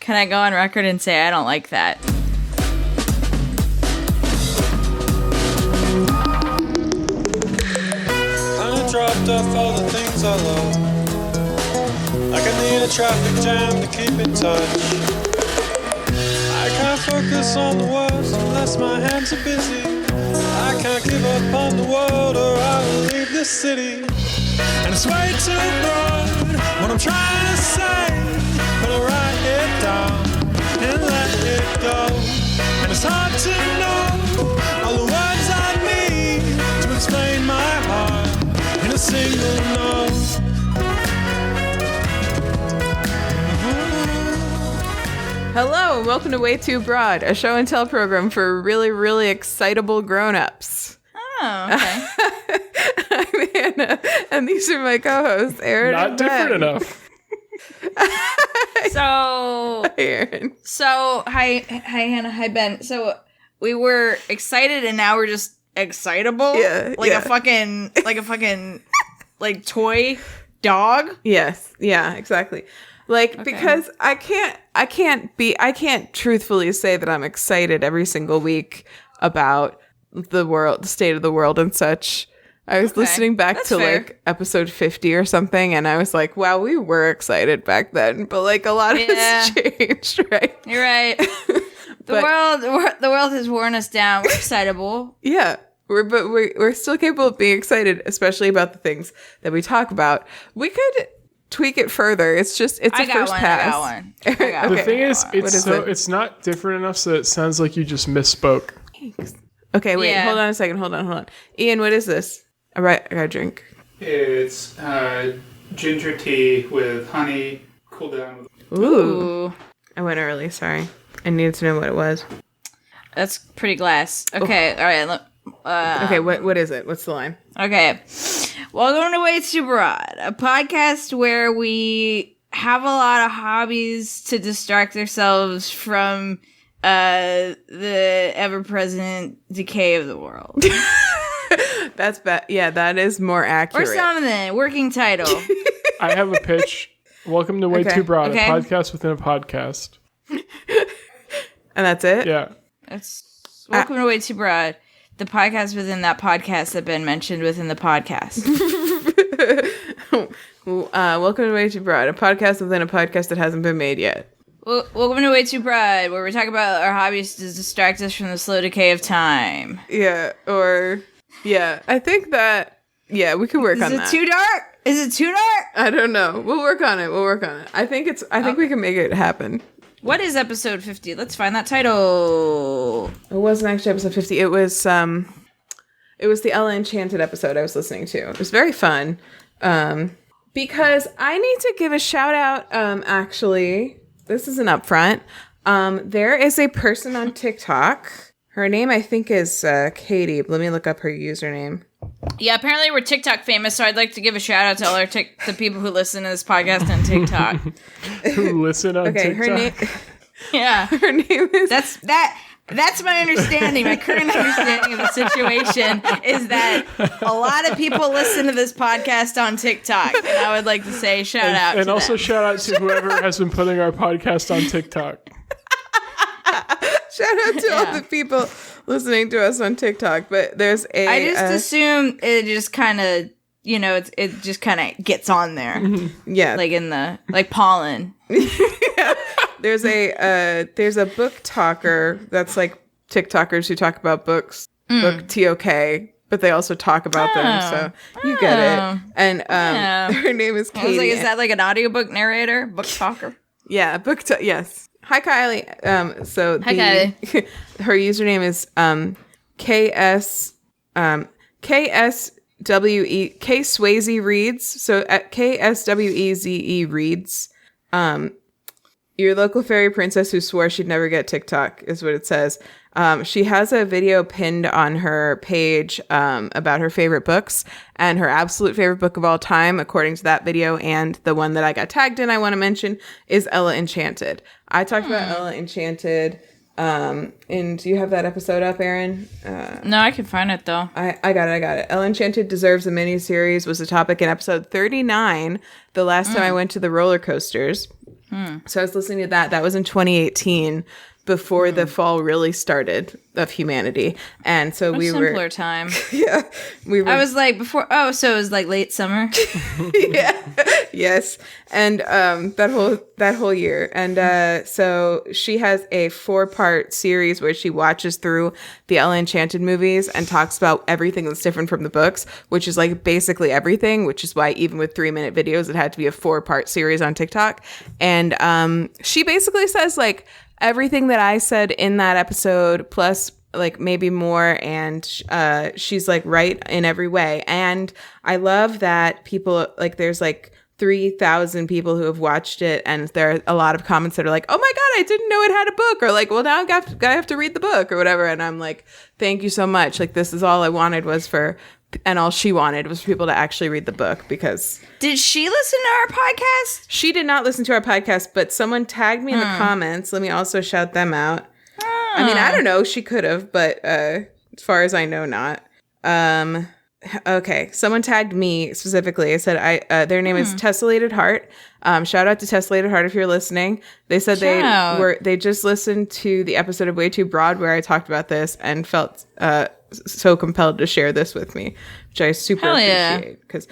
Can I go on record and say I don't like that? I dropped off all the things I love. Like I need a traffic jam to keep in touch. I can't focus on the words unless my hands are busy. I can't give up on the world or I'll leave this city. And it's way too broad what I'm trying to say, but I write it down and let it go. And it's hard to know all the words I need to explain my heart in a single note. Hello, and welcome to WayTooBroad, a show and tell program for really, really excitable grown-ups. Oh, okay. I'm Hannah, and these are my co-hosts, Erin Not and different Ben. enough. So, Hi, Erin. hi Hannah, hi Ben. So we were excited and now we're just excitable? Yeah, Like yeah. a fucking, like toy dog? Yes, yeah, exactly. Like, Okay. because I can't truthfully say that I'm excited every single week about the world, the state of the world and such. I was Okay, listening back that's to fair. like episode 50 or something, and I was like, wow, we were excited back then, but like a lot has changed, right? You're right. The world has worn us down. We're excitable. Yeah. We're still capable of being excited, especially about the things that we talk about. We could tweak it further. It's a first pass. I got one. The thing is, What is it? it's not different enough so it sounds like you just misspoke. Okay, wait, Yeah. hold on a second. Hold on. Ian, what is this? All right, I got a drink. It's ginger tea with honey, cooled down with... Ooh. I went early, sorry. I needed to know what it was. That's pretty glass. Okay, all right. Okay, what is it? What's the line? Okay. Welcome to WayTooBroad, a podcast where we have a lot of hobbies to distract ourselves from the ever-present decay of the world. That's bad. Yeah, that is more Or accurate. something. Working title. I have a pitch. Welcome to WayTooBroad, Okay. a podcast within a podcast. And that's it? Yeah. It's Welcome to WayTooBroad, the podcast within that podcast that Ben mentioned within the podcast. Welcome to WayTooBroad, a podcast within a podcast that hasn't been made yet. Welcome to WayTooBroad, where we talk about our hobbies to distract us from the slow decay of time. Yeah, I think that, we could work on that. Is it too dark? Is it too dark? I don't know. We'll work on it. I think we can make it happen. What is episode 50? Let's find that title. It wasn't actually episode 50. It was the Ella Enchanted episode I was listening to. It was very fun. Because I need to give a shout out, actually. This is an upfront. There is a person on TikTok. Her name, I think, is Katie. Let me look up her username. Yeah, apparently we're TikTok famous, so I'd like to give a shout out to all the people who listen to this podcast on TikTok. Who listen on Okay, TikTok? her name. Yeah, Her name is. That's my understanding. My current understanding of the situation is that a lot of people listen to this podcast on TikTok, and I would like to say shout out. And to also them. shout out to whoever has been putting our podcast on TikTok. Shout out to all the people listening to us on TikTok. But there's a. I just assume it just kind of, it just kind of gets on there, yeah, like in the pollen. There's a book talker that's like TikTokers who talk about books, book TOK, but they also talk about them, so you get it. And her name is I was Katie. like, is that like an audiobook narrator, book talker? Yeah, yes. Hi, Kylie. So Hi, Kylie. Her username is K Swayze Reads. So at KSWEZE Reads. Your local fairy princess who swore she'd never get TikTok is what it says. She has a video pinned on her page about her favorite books, and her absolute favorite book of all time, according to that video, and the one that I got tagged in, I want to mention, is Ella Enchanted. I talked about Ella Enchanted, and do you have that episode up, Erin? No, I can find it though. I got it. Ella Enchanted Deserves a Miniseries was the topic in episode 39, the last time I went to the roller coasters. So I was listening to that. That was in 2018, before the fall really started of humanity. And so we were... simpler time. Yeah. We were... I was like, before... Oh, so it was like late summer? Yeah. Yes. And that whole year. And so she has a 4-part series where she watches through the Ella Enchanted movies and talks about everything that's different from the books, which is like basically everything, which is why even with 3-minute videos, it had to be a 4-part series on TikTok. And she basically says like everything that I said in that episode, plus like maybe more, and she's like right in every way. And I love that people, like, there's like 3,000 people who have watched it, and there are a lot of comments that are like, oh my god, I didn't know it had a book, or like, well, now I have to read the book or whatever. And I'm like, thank you so much. Like, this is all I wanted was for, and all she wanted was for people to actually read the book. Because did she listen to our podcast? She did not listen to our podcast, but someone tagged me in the comments. Let me also shout them out. I mean, I don't know. She could have, but as far as I know, not. Okay. Someone tagged me specifically. I said, their name is Tessellated Heart. Shout out to Tessellated Heart if you're listening. They said they just listened to the episode of WayTooBroad where I talked about this and felt so compelled to share this with me, which I super appreciate. Because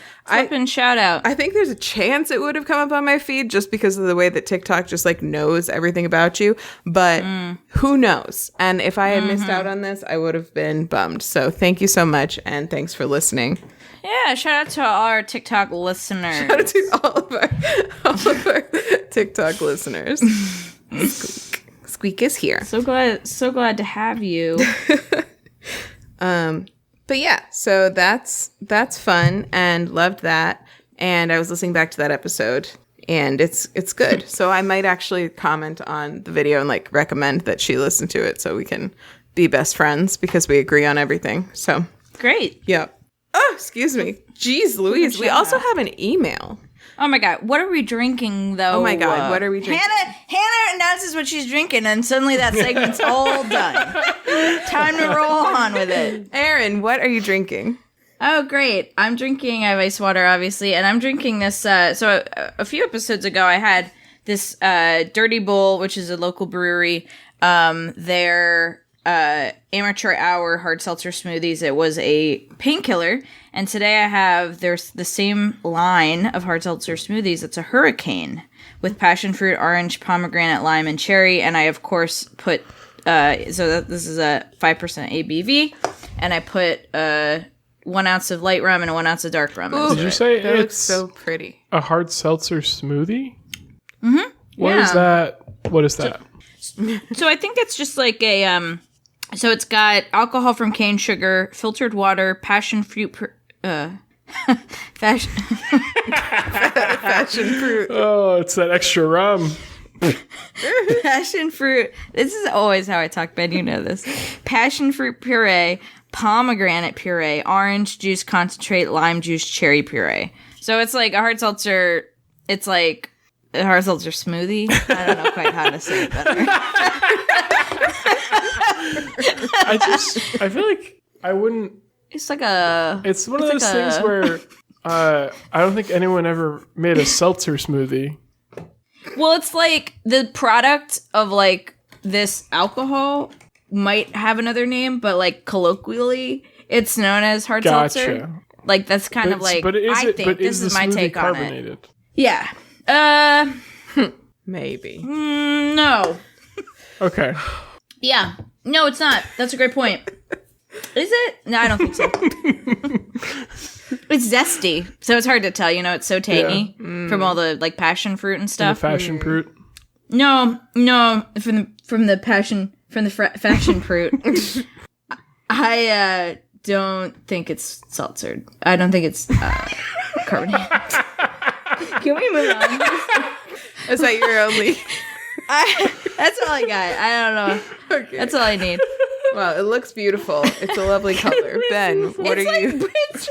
shout out. I think there's a chance it would have come up on my feed just because of the way that TikTok just like knows everything about you. But who knows? And if I had missed out on this, I would have been bummed. So thank you so much, and thanks for listening. Yeah, shout out to all our TikTok listeners. Shout out to all of our TikTok listeners. Squeak is here. So glad to have you. But yeah, so that's fun, and loved that. And I was listening back to that episode, and it's good. So I might actually comment on the video and like recommend that she listen to it so we can be best friends because we agree on everything. So great. Yep. Oh, excuse me. Jeez Louise. We also have an email. Oh my god, what are we drinking though? Oh my god, what are we drinking? Hannah announces what she's drinking, and suddenly that segment's all done. Time to roll on with it. Erin, what are you drinking? Oh great, I have ice water obviously, and I'm drinking this. So a few episodes ago, I had this Dirty Bull, which is a local brewery. Their amateur hour hard seltzer smoothies. It was a painkiller. And today I have, there's the same line of hard seltzer smoothies. It's a hurricane with passion fruit, orange, pomegranate, lime, and cherry. And I, of course, put, this is a 5% ABV. And I put 1 ounce of light rum and 1 ounce of dark rum. Did you say that looks it's so pretty? A hard seltzer smoothie? Mm-hmm. What is that? What is that? So I think it's just like a, so it's got alcohol from cane sugar, filtered water, passion fruit, passion fruit. Oh, it's that extra rum. Passion fruit. This is always how I talk, Ben. You know this. Passion fruit puree, pomegranate puree, orange juice concentrate, lime juice, cherry puree. So it's like a hard seltzer. It's like a hard seltzer smoothie. I don't know quite how to say it better. I feel like I wouldn't. It's like a. It's one of those things where I don't think anyone ever made a seltzer smoothie. Well, it's like the product of like this alcohol might have another name, but like colloquially, it's known as hard seltzer. Like that's kind of like. But is I it? think But this is is my take carbonated? on it. Yeah. Maybe. No. Okay. Yeah. No, it's not. That's a great point. Is it? No, I don't think so. It's zesty, so it's hard to tell. You know, it's so tangy from all the like passion fruit and stuff. And the passion fruit. No, from the passion fashion fruit. I don't think it's seltzered. I don't think it's carbonated. Can we move on? Is that your only? That's all I got. I don't know. Okay. That's all I need. Wow, it looks beautiful. It's a lovely color. Ben, what are you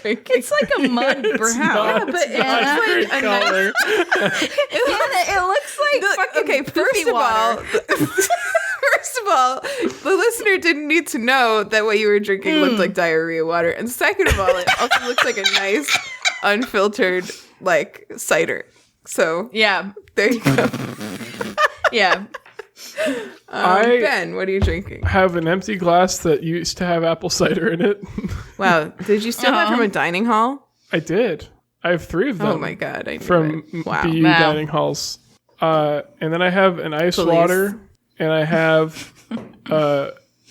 drinking? It's like a mud brown. Yeah, but it's not a color. It looks like fucking okay. First of all, the listener didn't need to know that what you were drinking looked like diarrhea water, and second of all, it also looks like a nice, unfiltered like cider. So Yeah. there you go. Yeah. Ben, what are you drinking? Have an empty glass that used to have apple cider in it. Wow, did you steal that from a dining hall? I did. I have 3 of them. Oh my god, I knew From it. Wow. BU dining halls. And then I have an ice water, and I have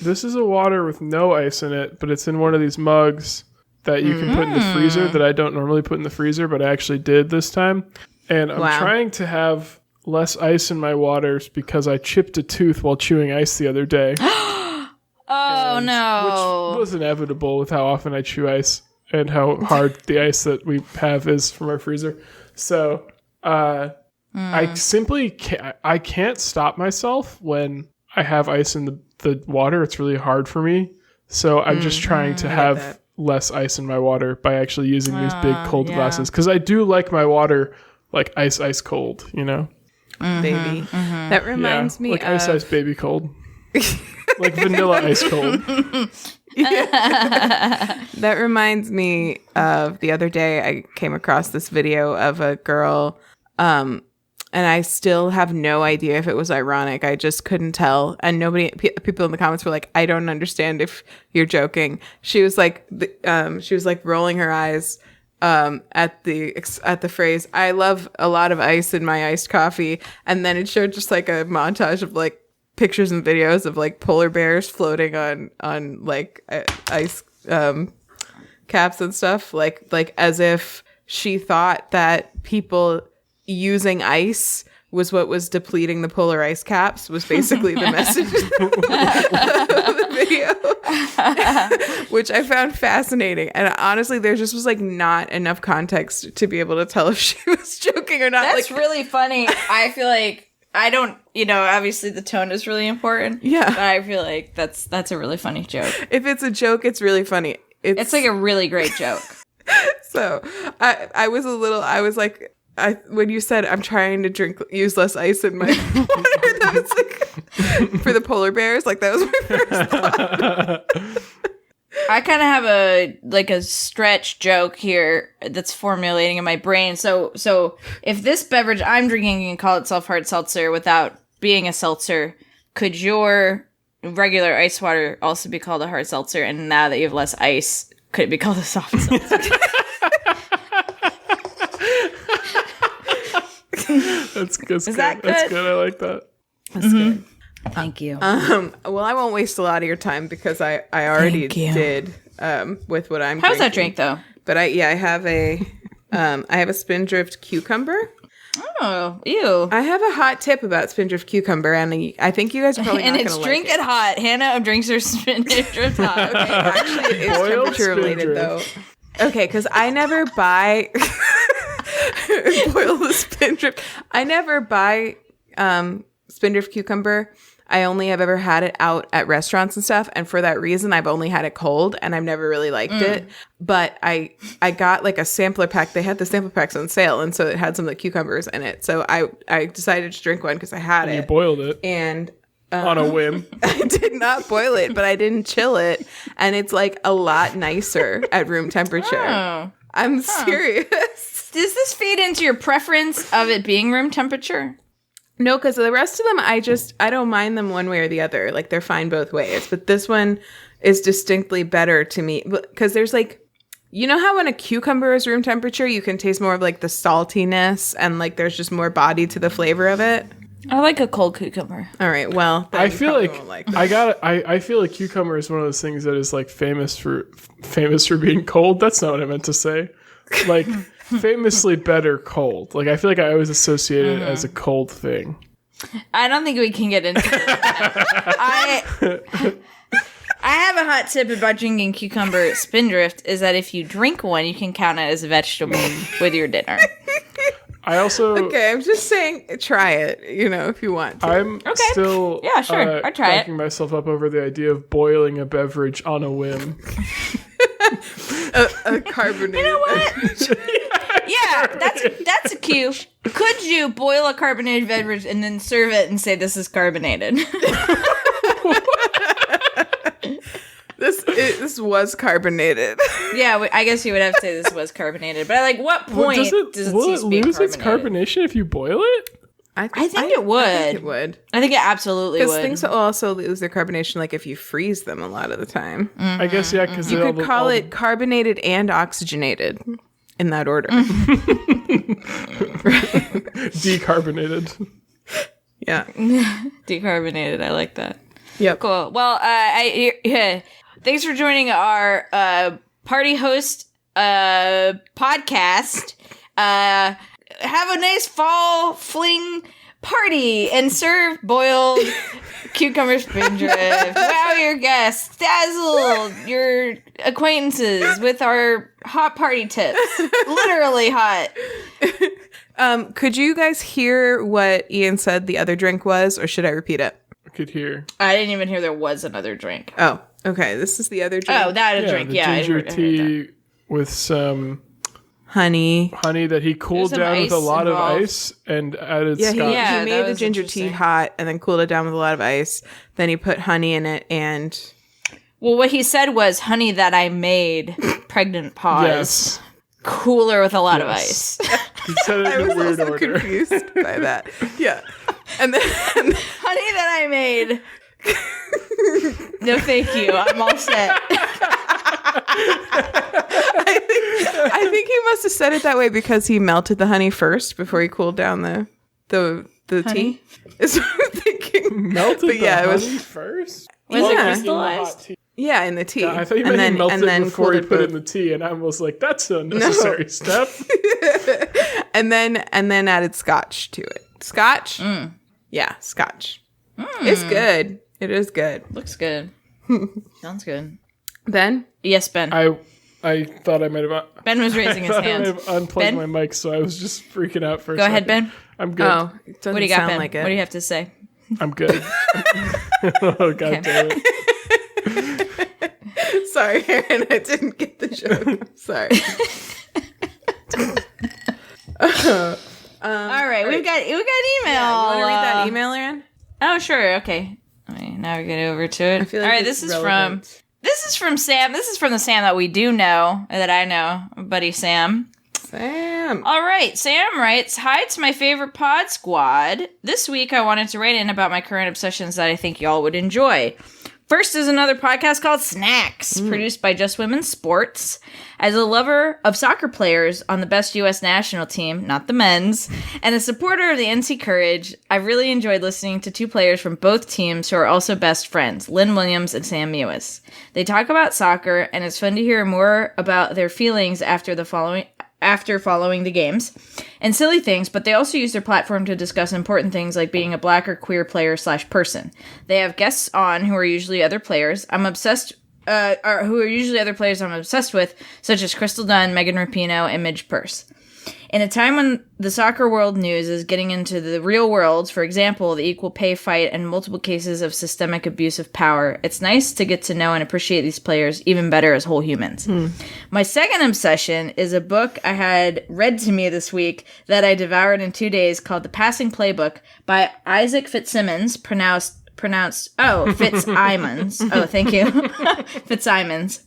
this is a water with no ice in it, but it's in one of these mugs that you can put in the freezer that I don't normally put in the freezer, but I actually did this time. And I'm trying to have less ice in my waters because I chipped a tooth while chewing ice the other day. Oh, no. Which was inevitable with how often I chew ice and how hard the ice that we have is from our freezer. So I simply can't stop myself when I have ice in the water. It's really hard for me. So I'm just trying to have less ice in my water by actually using these big cold glasses. Because I do like my water like ice cold, you know? Baby. That reminds me like of... ice baby cold. Like vanilla ice cold. That reminds me of the other day I came across this video of a girl, and I still have no idea if it was ironic. I just couldn't tell. And people in the comments were like, I don't understand if you're joking. She was like rolling her eyes at the phrase, I love a lot of ice in my iced coffee. And then it showed just like a montage of like pictures and videos of like polar bears floating on like ice caps and stuff, like as if she thought that people using ice was what was depleting the polar ice caps, was basically the message of the video, which I found fascinating. And honestly, there just was like not enough context to be able to tell if she was joking or not. That's really funny. I feel like I don't, obviously the tone is really important. Yeah. But I feel like that's a really funny joke. If it's a joke, it's really funny. It's like a really great joke. So when you said I'm trying to use less ice in my water, that was like for the polar bears, like that was my first thought. I kind of have a stretch joke here that's formulating in my brain. So if this beverage I'm drinking can call itself hard seltzer without being a seltzer, could your regular ice water also be called a hard seltzer? And now that you have less ice, could it be called a soft seltzer? That's good. Is that good? That's good. I like that. That's good. Thank you. Well, I won't waste a lot of your time because I already did with what I'm. How's drinking. that drink though? But I have a Spindrift cucumber. Oh, ew! I have a hot tip about Spindrift cucumber, and I think you guys are probably and not it's going to drink like it hot. Hannah drinks her Spindrift hot. Okay, actually, it is Boiled temperature related though. Okay, because I never buy boil the Spindrift. I never buy Spindrift cucumber. I only have ever had it out at restaurants and stuff, and for that reason, I've only had it cold, and I've never really liked it. But I got like a sampler pack. They had the sampler packs on sale, and so it had some of the cucumbers in it. So I decided to drink one because I had it. You boiled it And on a whim. I did not boil it, but I didn't chill it, and it's like a lot nicer at room temperature. Oh. I'm serious. Does this feed into your preference of it being room temperature? No, because the rest of them, I don't mind them one way or the other. Like, they're fine both ways. But this one is distinctly better to me. Because there's like, you know how when a cucumber is room temperature, you can taste more of like the saltiness and like there's just more body to the flavor of it? I like a cold cucumber. All right, well, I feel I feel like cucumber is one of those things that is like famous for being cold. That's not what I meant to say. Like famously better cold. Like I feel like I always associate it as a cold thing. I don't think we can get into it. I have a hot tip about drinking cucumber Spindrift is that if you drink one, you can count it as a vegetable with your dinner. I also Okay, I'm just saying try it, if you want to. I'm still Yeah, sure. I'll try it. backing myself up over the idea of boiling a beverage on a whim. a carbonated. You know what? Yeah, that's a cue. Could you boil a carbonated beverage and then serve it and say this is carbonated? This was carbonated. Yeah, I guess you would have to say this was carbonated. But like, what point does it cease being lose its carbonated? carbonation if you boil it? I think it would. I think it would. I think it absolutely would. Because things will also lose their carbonation, like if you freeze them a lot of the time. I guess, yeah, because You could call it carbonated and oxygenated in that order. decarbonated. Yeah. Decarbonated. I like that. Yep. Cool. Well, thanks for joining our party host podcast. Have a nice fall fling party and serve boiled cucumber spindrift. Wow your guests, dazzle your acquaintances with our hot party tips. Literally hot. Could you guys hear what Ian said the other drink was, or should I repeat it? I could hear. I didn't even hear there was another drink. Oh, okay. This is the other drink. Oh, that a drink. The Yeah, ginger I heard tea with some honey that he cooled some down with a ice lot involved. of ice and added Yeah, scotch. Yeah, he that made the was ginger tea interesting. hot and then cooled it down with a lot of ice. Then he put honey in it and Well, what he said was honey that I made, pregnant pause, Yes. cooler with a lot of Yes. ice. He said it I in a was weird also order. confused by that. Yeah. And then Honey that I made. No, thank you. I'm all set. I think he must have said it that way because he melted the honey first before he cooled down the tea. Is what I'm thinking. Melted But yeah, the it was- honey first? Was Yeah. it In the crystallized? hot tea. Yeah, in the tea. Yeah, I thought you meant he melted it before he put it in the tea, and I was like, that's a necessary step. and then added scotch to it. Scotch? Yeah, scotch. It's good. It is good. Looks good. Sounds good. Ben? Yes, Ben. I thought I might have. Ben was raising his I hand. have unplugged Ben? my mic, so I was just freaking out for a Go second. ahead, Ben. I'm good. Oh, it doesn't What do you got, sound Ben? like it. What do you have to say? I'm good. Oh, God damn it. Sorry, Erin, I didn't get the joke. Sorry. All right, we've got email. You want to read that email, Erin? Oh, sure. Okay. All right, now we get over to it. I feel like All right, it's this is relevant. from Sam. This is from the Sam that we do know, that I know, buddy Sam. Sam. All right, Sam writes, "Hi, it's my favorite pod squad. This week I wanted to write in about my current obsessions that I think y'all would enjoy. First is another podcast called Snacks, produced by Just Women's Sports. As a lover of soccer players on the best U.S. national team, not the men's, and a supporter of the NC Courage, I've really enjoyed listening to two players from both teams who are also best friends, Lynn Williams and Sam Mewis. They talk about soccer, and it's fun to hear more about their feelings after following the games and silly things, but they also use their platform to discuss important things like being a black or queer player / person. They have guests on who are usually other players I'm obsessed with, such as Crystal Dunn, Megan Rapinoe, and Midge Purse. In a time when the soccer world news is getting into the real world, for example, the equal pay fight and multiple cases of systemic abuse of power, it's nice to get to know and appreciate these players even better as whole humans. My second obsession is a book I had read to me this week that I devoured in 2 days called The Passing Playbook by Isaac Fitzsimmons, pronounced Fitzsimons. Oh, thank you. Fitzsimons.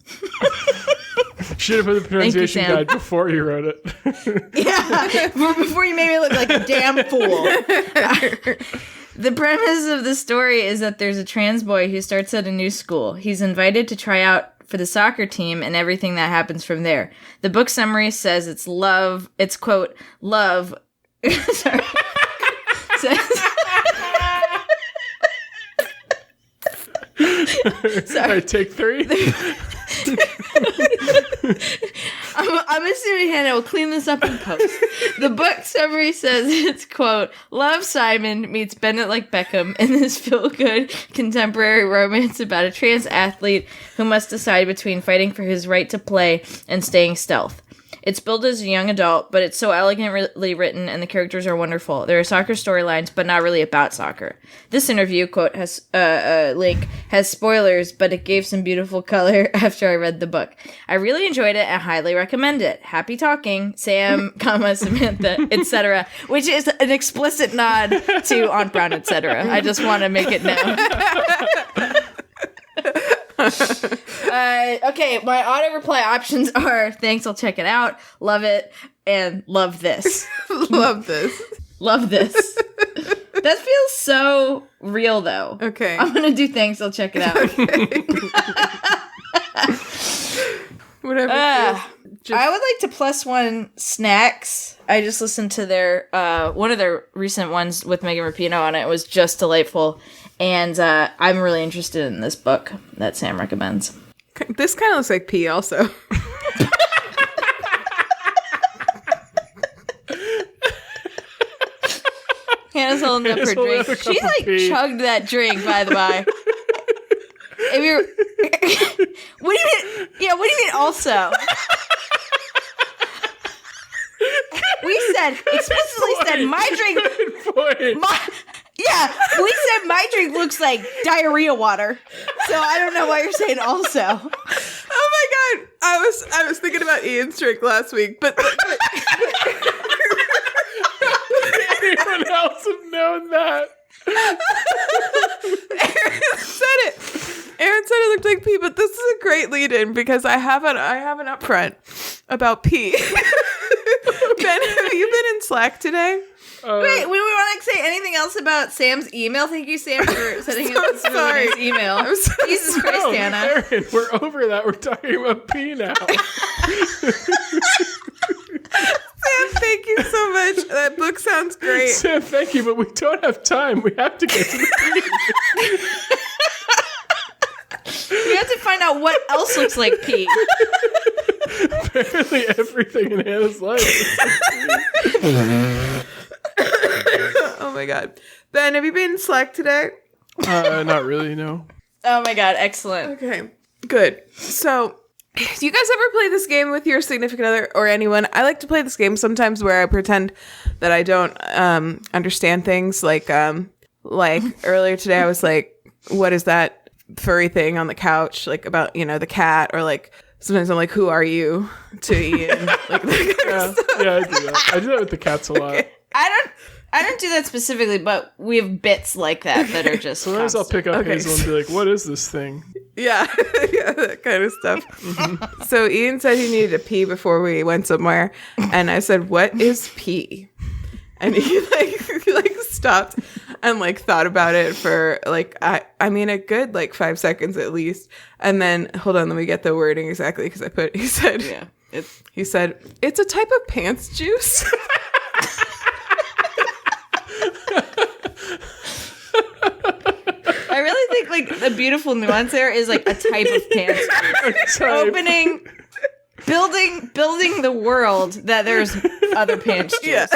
Should have put the pronunciation Sam. guide before you wrote it. Yeah, before you made me look like a damn fool. The premise of the story is that there's a trans boy who starts at a new school. He's invited to try out for the soccer team and everything that happens from there. The book summary says it's quote, love. Sorry. All right, take 3. I'm assuming Hannah will clean this up in post. The book summary says it's, quote, love Simon meets Bennett like Beckham in this feel-good contemporary romance about a trans athlete who must decide between fighting for his right to play and staying stealth. It's billed as a young adult, but it's so elegantly written and the characters are wonderful. There are soccer storylines, but not really about soccer. This interview, quote, has link, has spoilers, but it gave some beautiful color after I read the book. I really enjoyed it and highly recommend it. Happy talking, Sam, Samantha, etc., which is an explicit nod to Aunt Brown, etc. I just want to make it known. Okay, my auto reply options are thanks, I'll check it out, love it, and love this. Love this. Love this. That feels so real, though. Okay. I'm gonna do thanks, I'll check it out. Whatever. I would like to +1 snacks. I just listened to their one of their recent ones with Megan Rapinoe on it. It was just delightful. And I'm really interested in this book that Sam recommends. This kind of looks like pee also. Hannah's holding up her drink. She chugged that drink, by the by. If you're, what do you mean? Yeah, what do you mean? Also, we explicitly said my drink. We said my drink looks like diarrhea water. So I don't know why you're saying also. Oh my god, I was thinking about Ian's drink last week, but anyone else have known that? Erin said it looked like pee, but this is a great lead-in because I have an upfront about pee. Ben, have you been in Slack today? Wait, we want to say anything else about Sam's email? Thank you, Sam, for sending us this really nice email. I'm so Jesus Christ, No, Hannah. Erin, we're over that. We're talking about pee now. Sam, thank you so much. That book sounds great. Sam, thank you, but we don't have time. We have to get to the pee. We have to find out what else looks like pee. Apparently everything in Hannah's life is like pee. Oh my god. Ben, have you been in Slack today? Not really, no. Oh my god, excellent. Okay, good. So, do you guys ever play this game with your significant other or anyone? I like to play this game sometimes where I pretend that I don't understand things. Like earlier today, I was like, "What is that furry thing on the couch?" Like about the cat, or like sometimes I'm like, "Who are you?" to Ian. Like that kind of stuff. Yeah, I do that. I do that with the cats a lot. Okay. I don't do that specifically, but we have bits like that are just Sometimes I'll pick up Okay. Hazel and be like, what is this thing? Yeah, yeah, that kind of stuff. So Ian said he needed to pee before we went somewhere, and I said, "What is pee?" And he stopped and thought about it for I mean a good 5 seconds at least, and then hold on, let me get the wording exactly because he said it's a type of pants juice. I really think the beautiful nuance there is a type of pants. Opening, building the world that there's other pants juice. Yeah.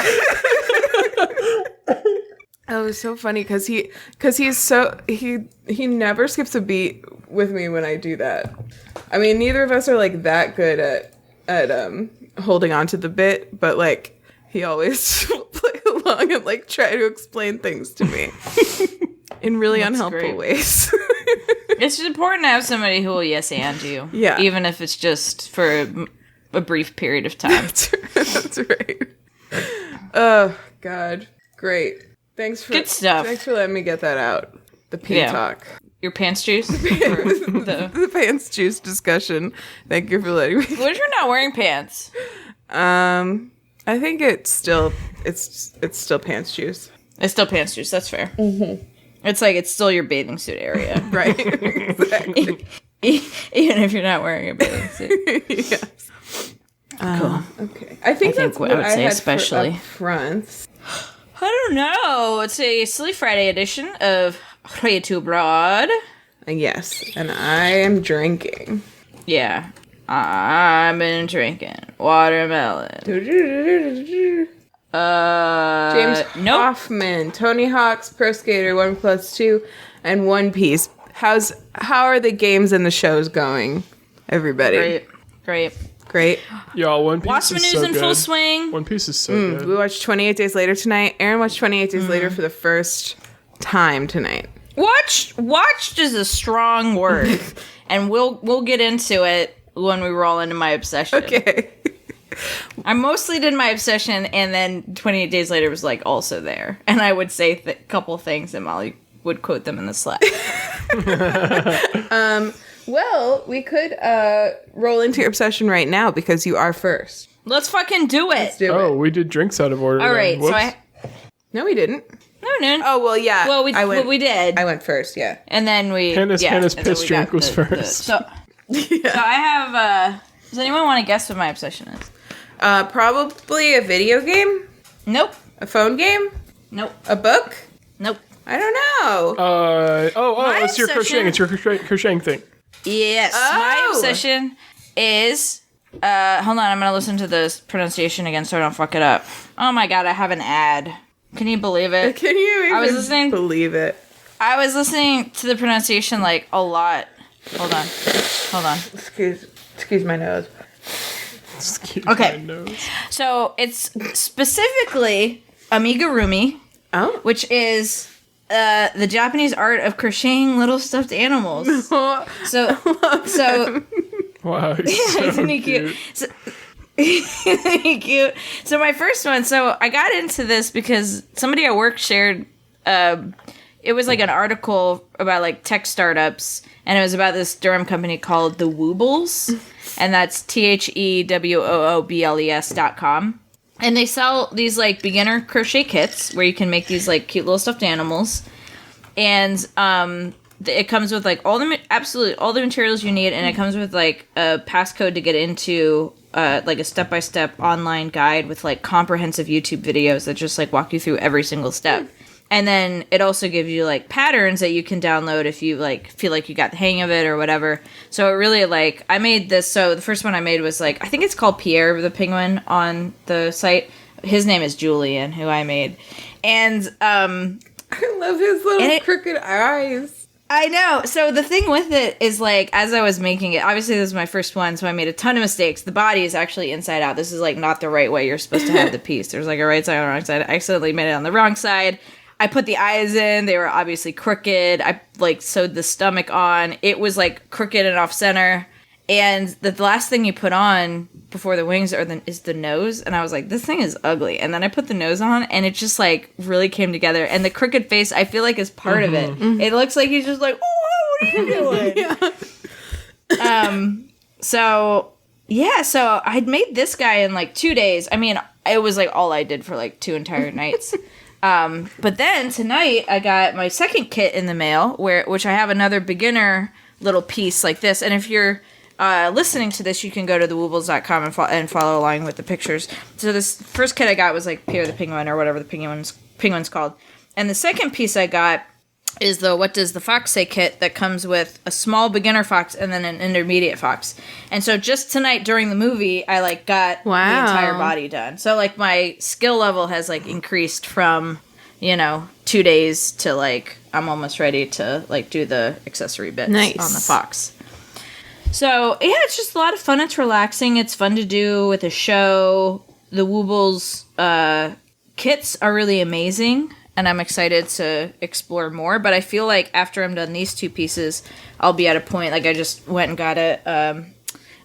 That was so funny because he's so he never skips a beat with me when I do that. I mean, neither of us are that good at holding on to the bit, but he always play along and try to explain things to me in really unhelpful great. ways. It's just important to have somebody who will yes and you. Yeah. Even if it's just for a brief period of time. That's right. Oh God, great. Thanks for Good stuff. Thanks for letting me get that out. The pee talk. Your pants juice? the, The pants juice discussion. Thank you for letting me. what if you're not wearing pants? I think it's still pants juice. It's still pants juice. That's fair. Mm-hmm. It's still your bathing suit area. Right. Exactly. Even if you're not wearing a bathing suit. Yes. Cool. Okay. I think that's what what I would I say had especially. for upfronts. I don't know. It's a Silly Friday edition of WayTooBroad. Yes, and I am drinking. Yeah. I've been drinking watermelon. James Nope. Hoffman, Tony Hawk's Pro Skater 1+2, and One Piece. How are the games and the shows going, everybody? Great. Y'all, One Piece Watchmen is news so in good. full swing. One Piece is so We good. watched 28 Days Later tonight. Erin watched 28 Days Later for the first time tonight. Watched is a strong word, and we'll get into it when we roll into my obsession. Okay. I mostly did my obsession, and then 28 Days Later was also there, and I would say a couple things, and Molly would quote them in the Slack. Well, we could roll into your obsession right now because you are first. Let's fucking do it. Let's do Oh, it. we did drinks out of order. All then. right, so Whoops. No, we didn't. No. Oh, well, yeah. Well, we did. I went first, yeah. And then we... Hannah's and then piss we drink got was first. So I have... does anyone want to guess what my obsession is? Probably a video game? Nope. A phone game? Nope. A book? Nope. I don't know. My it's your crocheting. obsession- It's your crocheting thing. Yes. My Oh. obsession is... hold on, I'm going to listen to this pronunciation again so I don't fuck it up. Oh my god, I have an ad. Can you believe it? Can you even I was listening- believe it? I was listening to the pronunciation like a lot. Hold on. Excuse my nose. Excuse Okay. my nose. So it's specifically amigurumi, which is the Japanese art of crocheting little stuffed animals. So Wow, he's so isn't he cute? So, isn't he cute? So my first one. So I got into this because somebody at work shared. It was like an article about like tech startups, and it was about this Durham company called the Woobles, and that's TheWoobles.com. And they sell these like beginner crochet kits where you can make these like cute little stuffed animals, and it comes with like absolutely all the materials you need, and it comes with like a passcode to get into like a step-by-step online guide with like comprehensive YouTube videos that just like walk you through every single step. And then it also gives you like patterns that you can download if you like feel like you got the hang of it or whatever. So it really like I made this. So the first one I made was like I think it's called Pierre the Penguin on the site. His name is Julian, who I made, and I love his little it- crooked eyes. I know. So the thing with it is like as I was making it, obviously this was my first one, so I made a ton of mistakes. The body is actually inside out. This is like not the right way you're supposed to have the piece. There's like a right side and a wrong side. I accidentally made it on the wrong side. I put the eyes in. They were obviously crooked. I like sewed the stomach on. It was like crooked and off center. And the last thing you put on before the wings is the nose. And I was like, this thing is ugly. And then I put the nose on, and it just like really came together. And the crooked face, I feel like, is part of it. It looks like he's just like, oh, what are you doing? So I'd made this guy in like 2 days. I mean, it was like all I did for like 2 entire nights. But then tonight I got my second kit in the mail, which I have another beginner little piece like this. And if you're listening to this, you can go to thewoobles.com and follow along with the pictures. So this first kit I got was like Pierre the Penguin or whatever the penguin's called. And the second piece I got is the What Does the Fox Say kit that comes with a small beginner fox and then an intermediate fox. And so just tonight during the movie, I like got the entire body done. So like my skill level has like increased from, 2 days to like I'm almost ready to like do the accessory bits on the fox. So yeah, it's just a lot of fun. It's relaxing. It's fun to do with a show. The Woobles kits are really amazing, and I'm excited to explore more. But I feel like after I'm done these 2 pieces, I'll be at a point like I just went and got a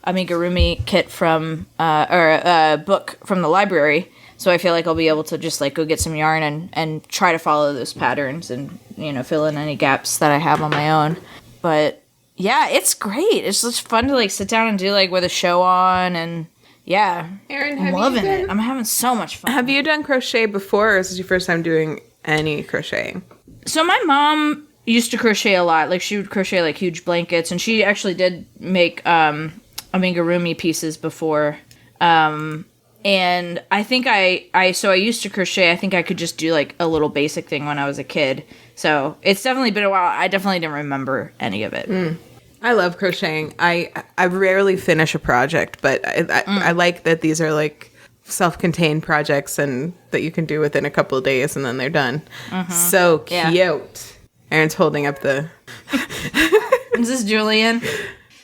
amigurumi kit from or a book from the library. So I feel like I'll be able to just like go get some yarn and try to follow those patterns and fill in any gaps that I have on my own. But yeah, it's great. It's just fun to like sit down and do like with a show on, and yeah, Erin, I'm loving it. I'm having so much fun. Have you done crochet before, or is this your first time doing any crocheting? So my mom used to crochet a lot. Like she would crochet like huge blankets, and she actually did make amigurumi pieces before. And I think I used to crochet. I think I could just do like a little basic thing when I was a kid. So it's definitely been a while. I definitely didn't remember any of it. I love crocheting. I rarely finish a project, but I like that these are like self-contained projects and that you can do within a couple of days and then they're done. So cute. Yeah. Erin's holding up the... Is this Julian?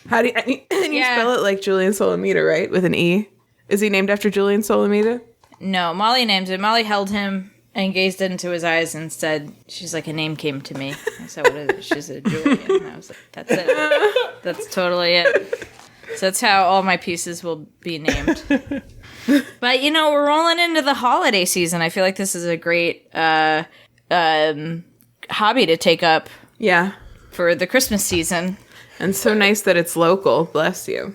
How do you, and you spell it like Julian Solomita, right? With an E? Is he named after Julian Solomita? No, Molly named him. Molly held him and gazed into his eyes and said, she's like, a name came to me. I said, what is it? She said, Julian. And I was like, that's it. That's totally it. So that's how all my pieces will be named. But, we're rolling into the holiday season. I feel like this is a great hobby to take up Yeah. for the Christmas season. And so nice that it's local. Bless you.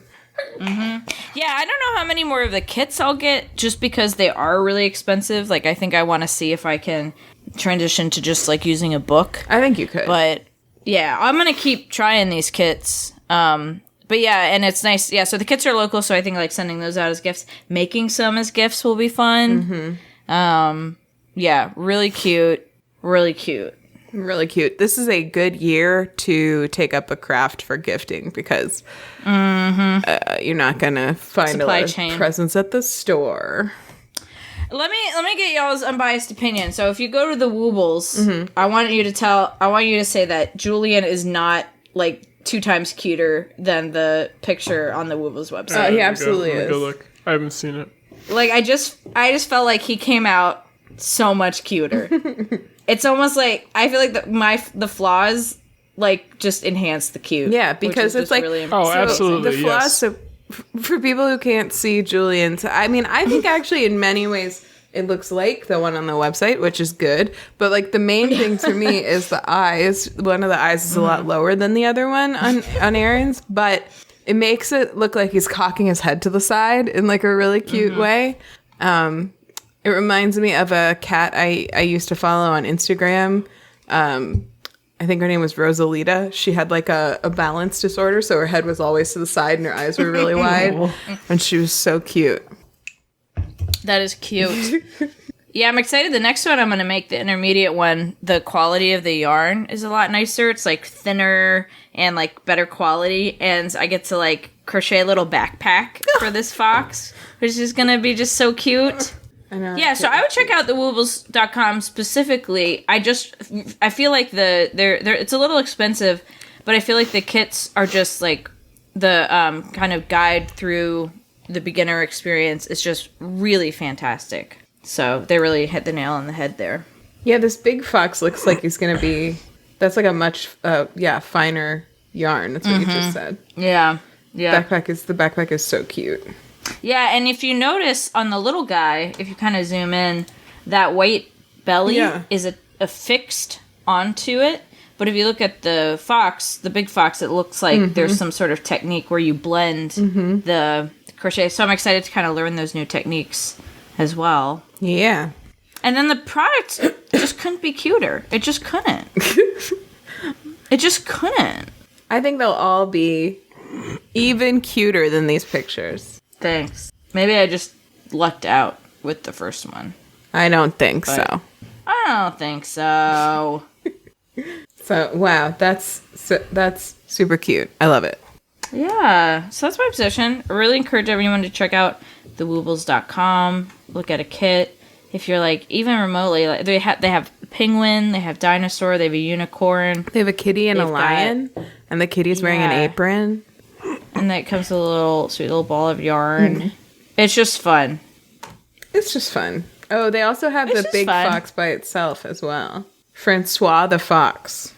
Yeah, I don't know how many more of the kits I'll get just because they are really expensive. Like, I think I want to see if I can transition to just, like, using a book. I think you could. But, yeah, I'm going to keep trying these kits. But, yeah, and it's nice. Yeah, so the kits are local, so I think, like, sending those out as gifts. Making some as gifts will be fun. Yeah, really cute. Really cute. Really cute. This is a good year to take up a craft for gifting because you're not gonna find Supply a lot chain. of presents at the store. Let me get y'all's unbiased opinion. So if you go to the Woobles, I want you to say that Julian is not like 2 times cuter than the picture on the Woobles website. He absolutely is. Go look. I haven't seen it. Like I just felt like he came out so much cuter. It's almost like I feel like the flaws like just enhance the cute. Yeah, because which is it's just like really Oh, amazing. absolutely. The flaws. Yes. So for people who can't see Julian's, I mean, I think actually in many ways it looks like the one on the website, which is good. But like the main thing to me is the eyes. One of the eyes is a lot lower than the other one on Erin's, but it makes it look like he's cocking his head to the side in like a really cute way. It reminds me of a cat I used to follow on Instagram. I think her name was Rosalita. She had like a balance disorder, so her head was always to the side and her eyes were really wide. And she was so cute. That is cute. Yeah, I'm excited. The next one I'm going to make, the intermediate one, the quality of the yarn is a lot nicer. It's like thinner and like better quality. And I get to like crochet a little backpack for this fox, which is going to be just so cute. I know. Yeah, so I would check out the Woobles.com specifically. I feel like they're it's a little expensive, but I feel like the kits are just like the kind of guide through the beginner experience is just really fantastic. So they really hit the nail on the head there. Yeah, this big fox looks like he's going to be, that's like a much, finer yarn. That's what you just said. Yeah. Yeah. The backpack is so cute. Yeah, and if you notice on the little guy, if you kind of zoom in, that white belly is affixed onto it. But if you look at the fox, the big fox, it looks like there's some sort of technique where you blend the crochet. So I'm excited to kind of learn those new techniques as well. Yeah. And then the product just couldn't be cuter. It just couldn't. It just couldn't. I think they'll all be even cuter than these pictures. Thanks. Maybe I just lucked out with the first one. I don't think so. I don't think so. So, wow, that's super cute. I love it. Yeah, so that's my position. I really encourage everyone to check out thewoobles.com, look at a kit. If you're like even remotely, like they have a penguin, they have dinosaur, they have a unicorn, They have a kitty and a lion, and the kitty's wearing an apron. and that comes with a little sweet little ball of yarn. It's just fun. It's just fun. Oh, they also have It's the just big fun. fox by itself as well. Francois the Fox.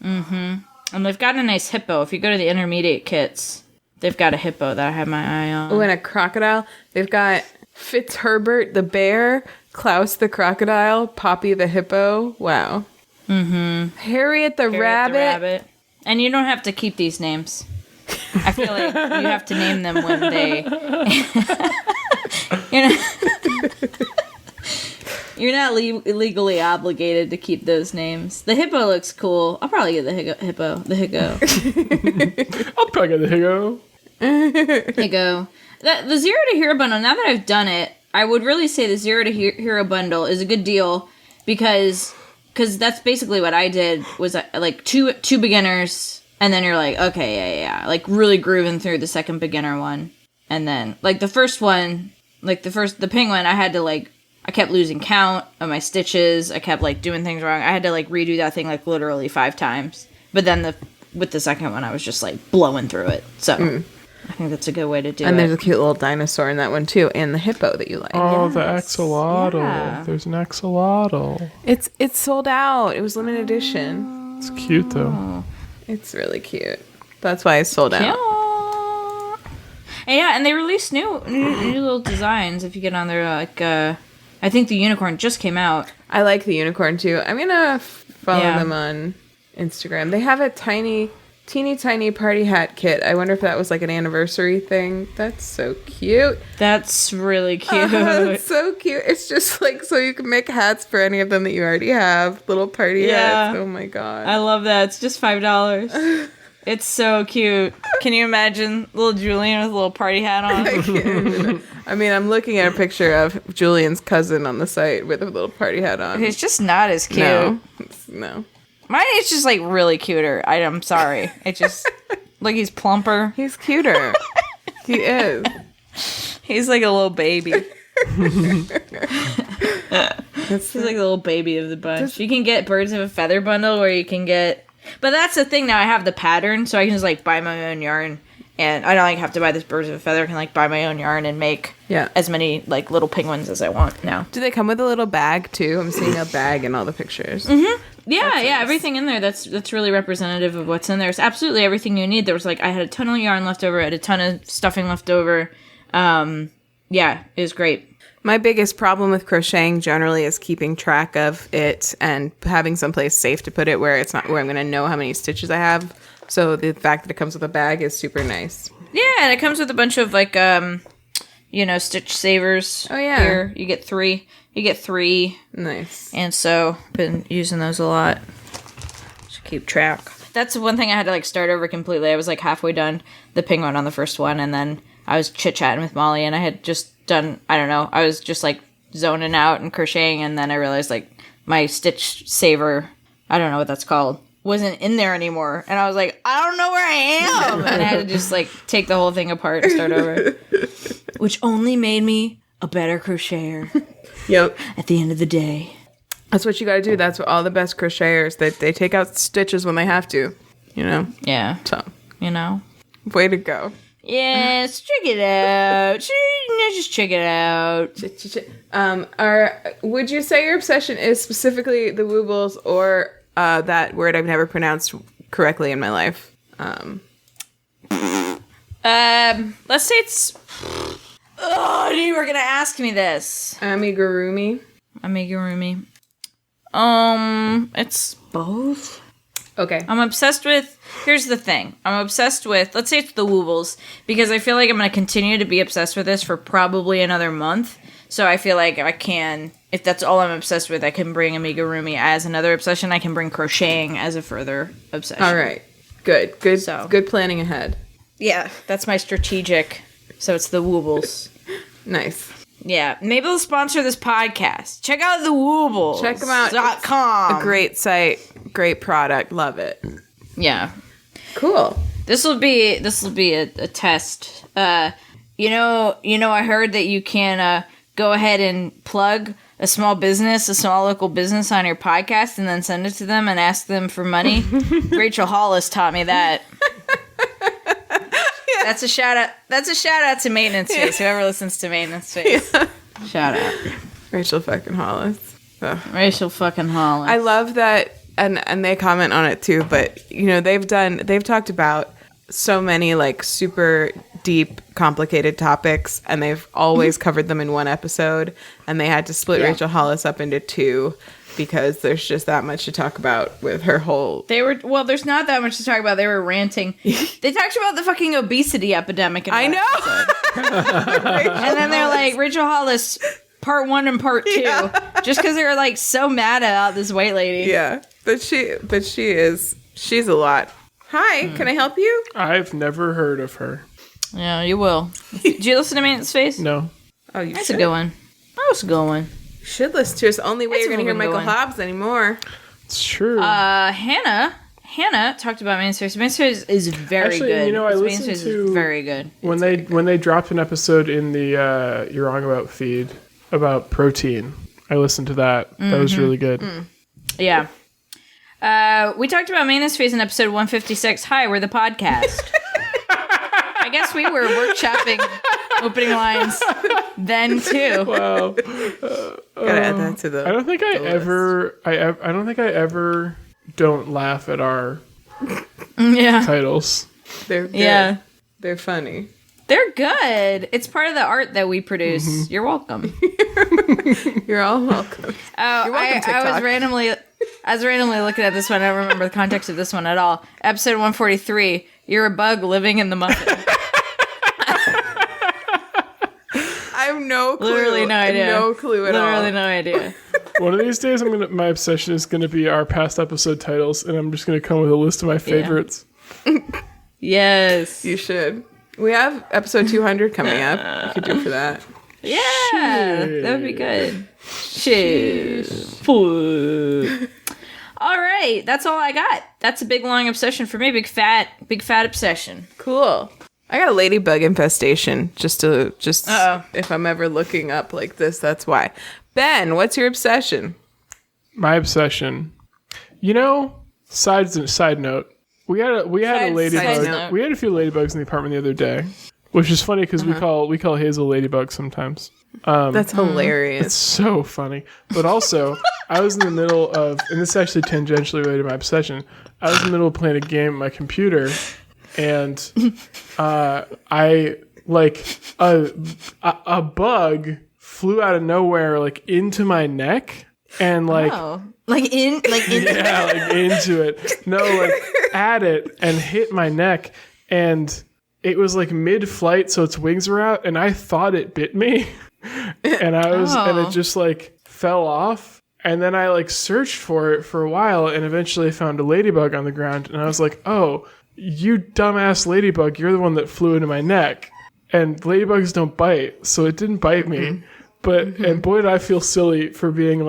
And they've got a nice hippo. If you go to the intermediate kits, they've got a hippo that I have my eye on. Oh, and a crocodile. They've got Fitzherbert the bear, Klaus the crocodile, Poppy the hippo. Wow. Harriet the rabbit. And you don't have to keep these names. I feel like you have to name them when they... You're not legally obligated to keep those names. The hippo looks cool. I'll probably get the hippo. The hippo. I'll probably get the higgo. Hippo. The Zero to Hero bundle, now that I've done it, I would really say the Zero to Hero bundle is a good deal because that's basically what I did was like two beginners, and then you're like, okay, yeah. Like really grooving through the second beginner one. And then like the first one, like the penguin, I kept losing count of my stitches. I kept like doing things wrong. I had to like redo that thing like literally 5 times. But then with the second one, I was just like blowing through it. So I think that's a good way to do it. And there's a cute little dinosaur in that one too, and the hippo that you like. Oh, the axolotl. Yeah. There's an axolotl. It's sold out. It was limited edition. It's cute though. It's really cute. That's why it's sold out. Yeah. And yeah, and they released new little designs. If you get on there, like I think the unicorn just came out. I like the unicorn too. I'm gonna follow Yeah. them on Instagram. They have a tiny teeny tiny party hat kit. I wonder if that was like an anniversary thing. That's so cute. That's really cute. It's so cute. It's just like so you can make hats for any of them that you already have. Little party hats. Oh my god. I love that. It's just $5. It's so cute. Can you imagine little Julian with a little party hat on? I mean, I'm looking at a picture of Julian's cousin on the site with a little party hat on. He's just not as cute. No. Mine is just like really cuter. I'm sorry. It just like he's plumper. He's cuter. He is. He's like a little baby. He's like a little baby of the bunch. You can get birds of a feather bundle where you can get. But that's the thing now. I have the pattern, so I can just like buy my own yarn, and I don't like have to buy this birds of a feather. I can like buy my own yarn and make as many like little penguins as I want now. Do they come with a little bag too? I'm seeing a bag in all the pictures. Mm-hmm. Yeah, nice. Everything in there. That's really representative of what's in there. It's absolutely everything you need. There was like I had a ton of yarn left over. I had a ton of stuffing left over. Yeah, it was great. My biggest problem with crocheting generally is keeping track of it and having someplace safe to put it where it's not where I'm going to know how many stitches I have. So the fact that it comes with a bag is super nice. Yeah, and it comes with a bunch of like stitch savers. Oh yeah. Here you get 3. Nice. And so been using those a lot to keep track. That's one thing I had to like start over completely. I was like halfway done the penguin on the first one, and then I was chit-chatting with Molly, and I had just done, I don't know, I was just like zoning out and crocheting, and then I realized like my stitch saver, I don't know what that's called, wasn't in there anymore. And I was like, I don't know where I am. And I had to just like take the whole thing apart and start over. Which only made me a better crocheter. Yep. At the end of the day. That's what you got to do. That's what all the best crocheters, they take out stitches when they have to, you know? Yeah. So, you know? Way to go. Yes, check it out. Just check it out. Would you say your obsession is specifically the woobles or that word I've never pronounced correctly in my life? Let's say it's. Oh, I knew you were gonna ask me this. Amigurumi. It's both. Okay. I'm obsessed with. Here's the thing. I'm obsessed with. Let's say it's the woobles because I feel like I'm gonna continue to be obsessed with this for probably another month. So I feel like I can. If that's all I'm obsessed with, I can bring amigurumi as another obsession. I can bring crocheting as a further obsession. All right. Good. So. Good planning ahead. Yeah, that's my strategic. So it's the woobles. Nice. Yeah, maybe they'll sponsor this podcast. Check out the woobles. Check them out. .com. A great site, great product. Love it. Yeah. Cool. This will be a test. I heard that you can go ahead and plug a small local business on your podcast and then send it to them and ask them for money. Rachel Hollis taught me that. That's a shout out. That's a shout out to Maintenance Face. Whoever listens to Maintenance Face, shout out. Rachel fucking Hollis. Ugh. Rachel fucking Hollis. I love that, and they comment on it too. But they've talked about so many like super deep, complicated topics, and they've always covered them in one episode. And they had to split Rachel Hollis up into 2. Because there's just that much to talk about with her whole... There's not that much to talk about. They were ranting. They talked about the fucking obesity epidemic. I know! And then they're like, Rachel Hollis, part 1 and part 2. Yeah. Just because they were like so mad about this white lady. Yeah. But she's a lot. Hi, can I help you? I've never heard of her. Yeah, you will. Did you listen to Maintenance Face? No. Oh, you That's should. a good one. That was a good one. You should listen to it. It's the only way you're going to hear Michael Hobbs anymore. It's true. Hannah talked about Maintenance Face. Maintenance Face is very good. I listened to very good. When they dropped an episode in the You're Wrong About feed about protein. I listened to that. Mm-hmm. That was really good. Mm. Yeah. We talked about Maintenance Face in episode 156. Hi, we're the podcast. I guess we were workshopping opening lines then too. Wow. Gotta add that to the. I don't think I ever don't laugh at our titles. They're good. Yeah. They're funny. They're good. It's part of the art that we produce. Mm-hmm. You're welcome. You're all welcome. Oh, You're welcome, I was randomly. I was randomly looking at this one. I don't remember the context of this one at all. Episode 143. You're a bug living in the muffin. I have no clue. Literally no idea. No clue at all. Literally no idea. One of these days, my obsession is going to be our past episode titles, and I'm just going to come with a list of my favorites. Yes. You should. We have episode 200 coming up. We could do for that. Yeah. That would be good. Cheers. All right. That's all I got. That's a big, long obsession for me. Big fat obsession. Cool. I got a ladybug infestation. Just if I'm ever looking up like this, that's why. Ben, what's your obsession? My obsession. You know, side note. We had a ladybug. We had a few ladybugs in the apartment the other day, which is funny because we call Hazel ladybug sometimes. That's hilarious. It's so funny. But also, I was in the middle of, and this is actually tangentially related to my obsession. I was in the middle of playing a game on my computer, and I a bug flew out of nowhere into my neck and into yeah, into it. No, at it and hit my neck, and it was mid-flight, so its wings were out, and I thought it bit me. And and it just fell off. And then I searched for it for a while, and eventually found a ladybug on the ground, and I was like, oh, you dumbass ladybug, you're the one that flew into my neck. And ladybugs don't bite, so it didn't bite me. But and boy, did I feel silly for being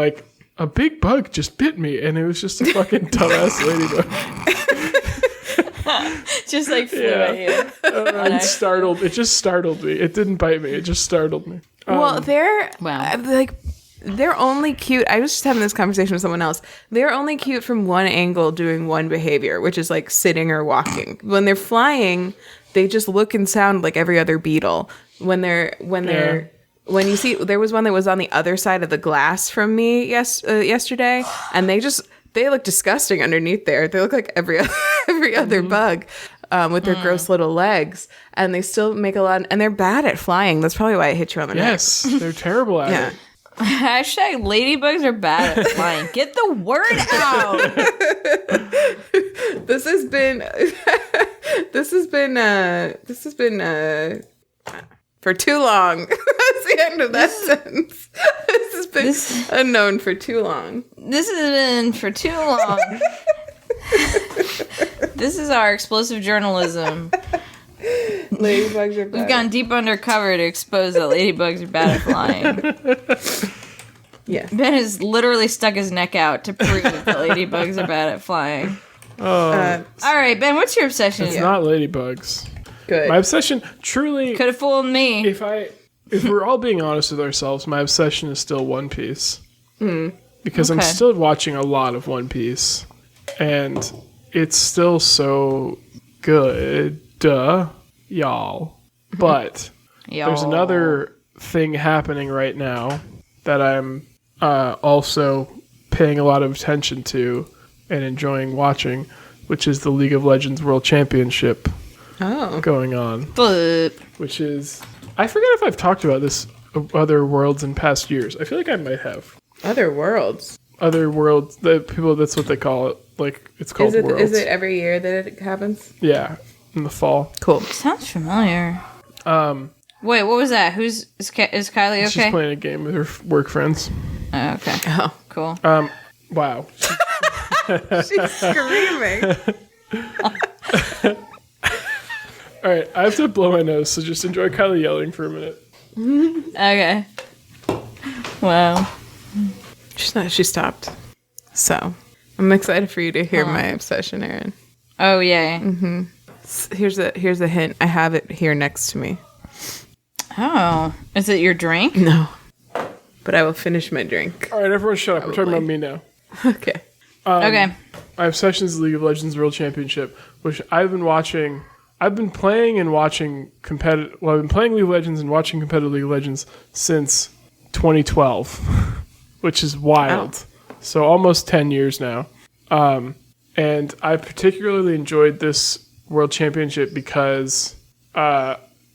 a big bug just bit me, and it was just a fucking dumbass ladybug. Just flew at you. It just startled me. It didn't bite me. It just startled me. Well, they're only cute. I was just having this conversation with someone else. They're only cute from one angle doing one behavior, which is sitting or walking. When they're flying, they just look and sound like every other beetle. When you see, there was one that was on the other side of the glass from me yesterday, and they look disgusting underneath there. They look like every other bug with their gross little legs, and they still make a lot. And they're bad at flying. That's probably why it hit you on the neck. Yes, they're terrible at it. Hashtag ladybugs are bad at flying. Get the word out. This has been for too long. That's the end of that sentence. This has been unknown for too long. This has been for too long. This is our explosive journalism. Ladybugs are bad. We've gone deep undercover to expose that ladybugs are bad at flying. Yeah. Ben has literally stuck his neck out to prove that ladybugs are bad at flying. All right, Ben, what's your obsession? It's not ladybugs. Good. My obsession truly could have fooled me. If we're all being honest with ourselves, my obsession is still One Piece. Because I'm still watching a lot of One Piece, and it's still so good, y'all. But there's another thing happening right now that I'm also paying a lot of attention to and enjoying watching, which is the League of Legends World Championship going on. Which is, I forget if I've talked about this other worlds in past years. I feel like I might have. Other worlds. The people, that's what they call it. It's called Worlds. Is it every year that it happens? Yeah, in the fall. Cool. Sounds familiar. Wait, what was that? Is Kylie okay? She's playing a game with her work friends. Oh, okay. Oh, cool. Wow. She's screaming. All right, I have to blow my nose, so just enjoy Kylie yelling for a minute. Okay. Wow. She stopped. So, I'm excited for you to hear my obsession, Erin. Oh, yay. Mm-hmm. Here's a hint. I have it here next to me. Oh. Is it your drink? No. But I will finish my drink. All right, everyone shut up. We're talking about me now. Okay. Okay. My obsession is the League of Legends World Championship, which I've been watching. I've been playing and watching competitive. Well, I've been playing League of Legends and watching competitive League of Legends since 2012, which is wild. Oh. So almost 10 years now. And I particularly enjoyed this World Championship because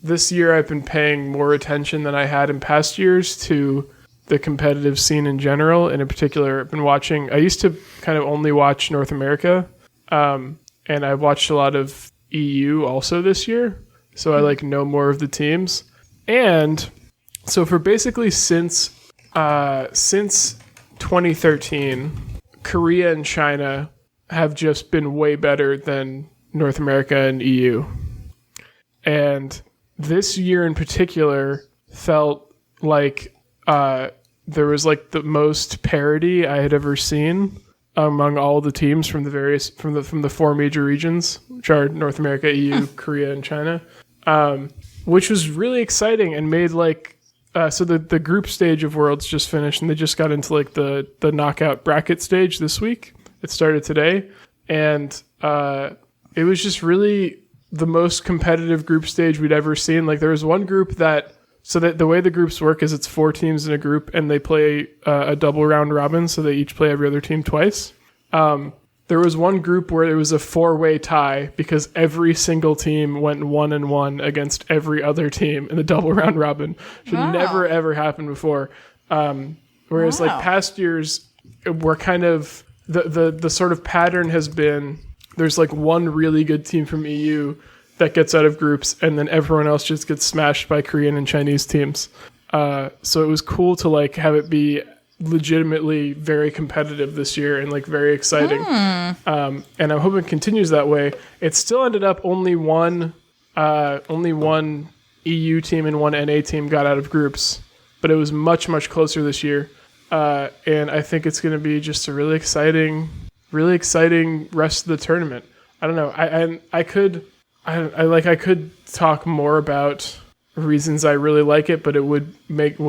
this year I've been paying more attention than I had in past years to the competitive scene in general. And in particular, I've been watching. I used to kind of only watch North America, and I've watched a lot of EU also this year. So I like know more of the teams. And so for basically since 2013, Korea and China have just been way better than North America and EU. And this year in particular felt like there was like the most parity I had ever seen among all the teams from the four major regions, which are North America, EU, Korea, and China, which was really exciting and made like so the group stage of Worlds just finished and they just got into like the knockout bracket stage this week. It started today, and it was just really the most competitive group stage we'd ever seen. Like there was one group that the way the groups work is it's 4 teams in a group and they play a double round robin, so they each play every other team twice. There was one group where it was a 4-way tie because every single team went 1-1 against every other team in the double round robin. Which had never ever happened before. Whereas like past years were kind of the sort of pattern has been there's like one really good team from EU that gets out of groups and then everyone else just gets smashed by Korean and Chinese teams. So it was cool to like have it be legitimately very competitive this year and like very exciting. And I'm hoping it continues that way. It still ended up only one EU team and one NA team got out of groups, but it was much, much closer this year. And I think it's going to be just a really exciting rest of the tournament. I don't know. I could talk more about reasons I really like it, but they wouldn't make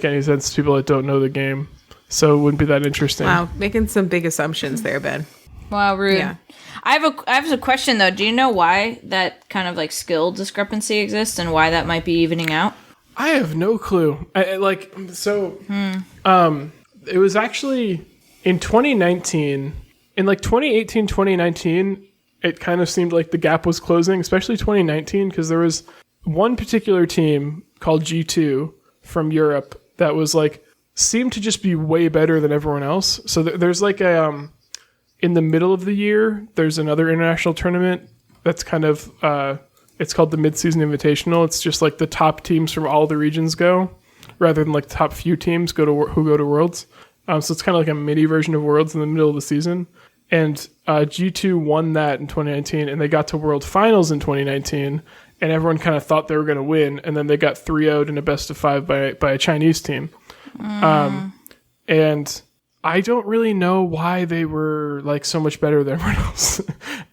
any sense to people that don't know the game. So it wouldn't be that interesting. Wow, making some big assumptions there, Ben. Wow, rude. Yeah. I have a question though. Do you know why that kind of like skill discrepancy exists and why that might be evening out? I have no clue. It was actually in 2019, in like 2018, 2019, it kind of seemed like the gap was closing, especially 2019, because there was one particular team called G2 from Europe that was like, seemed to just be way better than everyone else. So there's like in the middle of the year, there's another international tournament that's kind of, it's called the Mid-Season Invitational. It's just like the top teams from all the regions go, rather than like the top few teams who go to Worlds. So it's kind of like a mini version of Worlds in the middle of the season. And G2 won that in 2019, and they got to World Finals in 2019, and everyone kind of thought they were going to win, and then they got 3-0'd in a best-of-5 by a Chinese team. And I don't really know why they were like so much better than everyone else.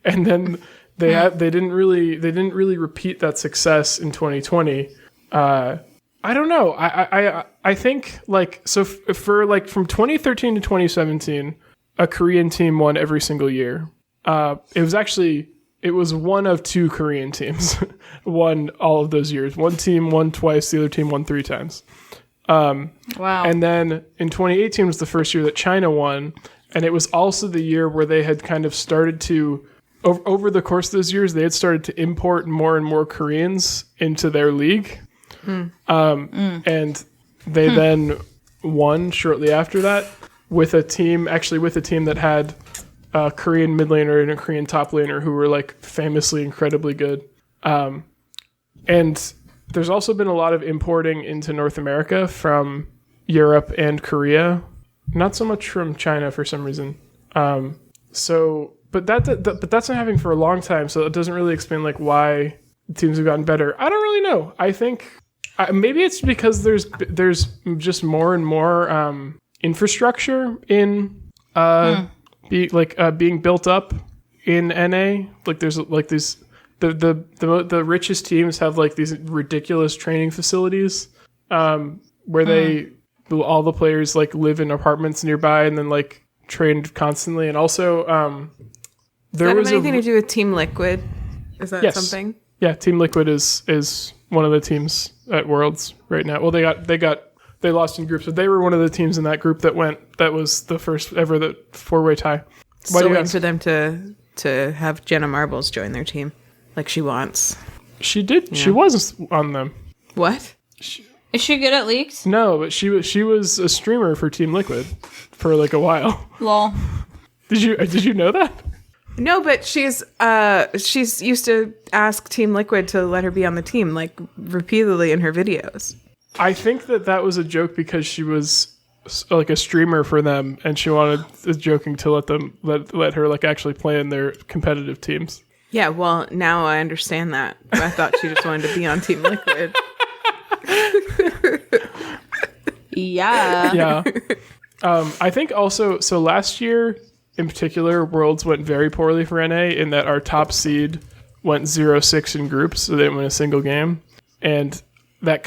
And then they didn't really repeat that success in 2020. I don't know. I think like so for like from 2013 to 2017, a Korean team won every single year. It was one of 2 Korean teams won all of those years. One team won twice, the other team won 3 times. Wow. And then in 2018 was the first year that China won, and it was also the year where they had kind of started to, over the course of those years, they had started to import more and more Koreans into their league. And they then won shortly after that with a team that had a Korean mid laner and a Korean top laner who were like famously incredibly good. And there's also been a lot of importing into North America from Europe and Korea, not so much from China for some reason. But that's been happening for a long time, so it doesn't really explain like why teams have gotten better. I don't really know. I think maybe it's because there's just more and more infrastructure in being built up in NA. Like there's like these the richest teams have like these ridiculous training facilities where all the players like live in apartments nearby and then like trained constantly. And also there was anything to do with Team Liquid? Is that something? Yeah, Team Liquid is one of the teams at Worlds right now. Well, they lost in groups, but they were one of the teams in that group that was the first ever the 4-way tie. Still waiting for them to have Jenna Marbles join their team, like she wants. She did. Yeah. She was on them. What? Is she good at leaks? No, but she was a streamer for Team Liquid for like a while. Lol. Did you know that? No, but she's used to ask Team Liquid to let her be on the team, like, repeatedly in her videos. I think that was a joke because she was like a streamer for them, and she wanted joking to let her like actually play in their competitive teams. Yeah, well, now I understand that. I thought she just wanted to be on Team Liquid. Yeah. Yeah. I think also, so last year in particular, Worlds went very poorly for NA in that our top seed went 0-6 in groups, so they didn't win a single game. And that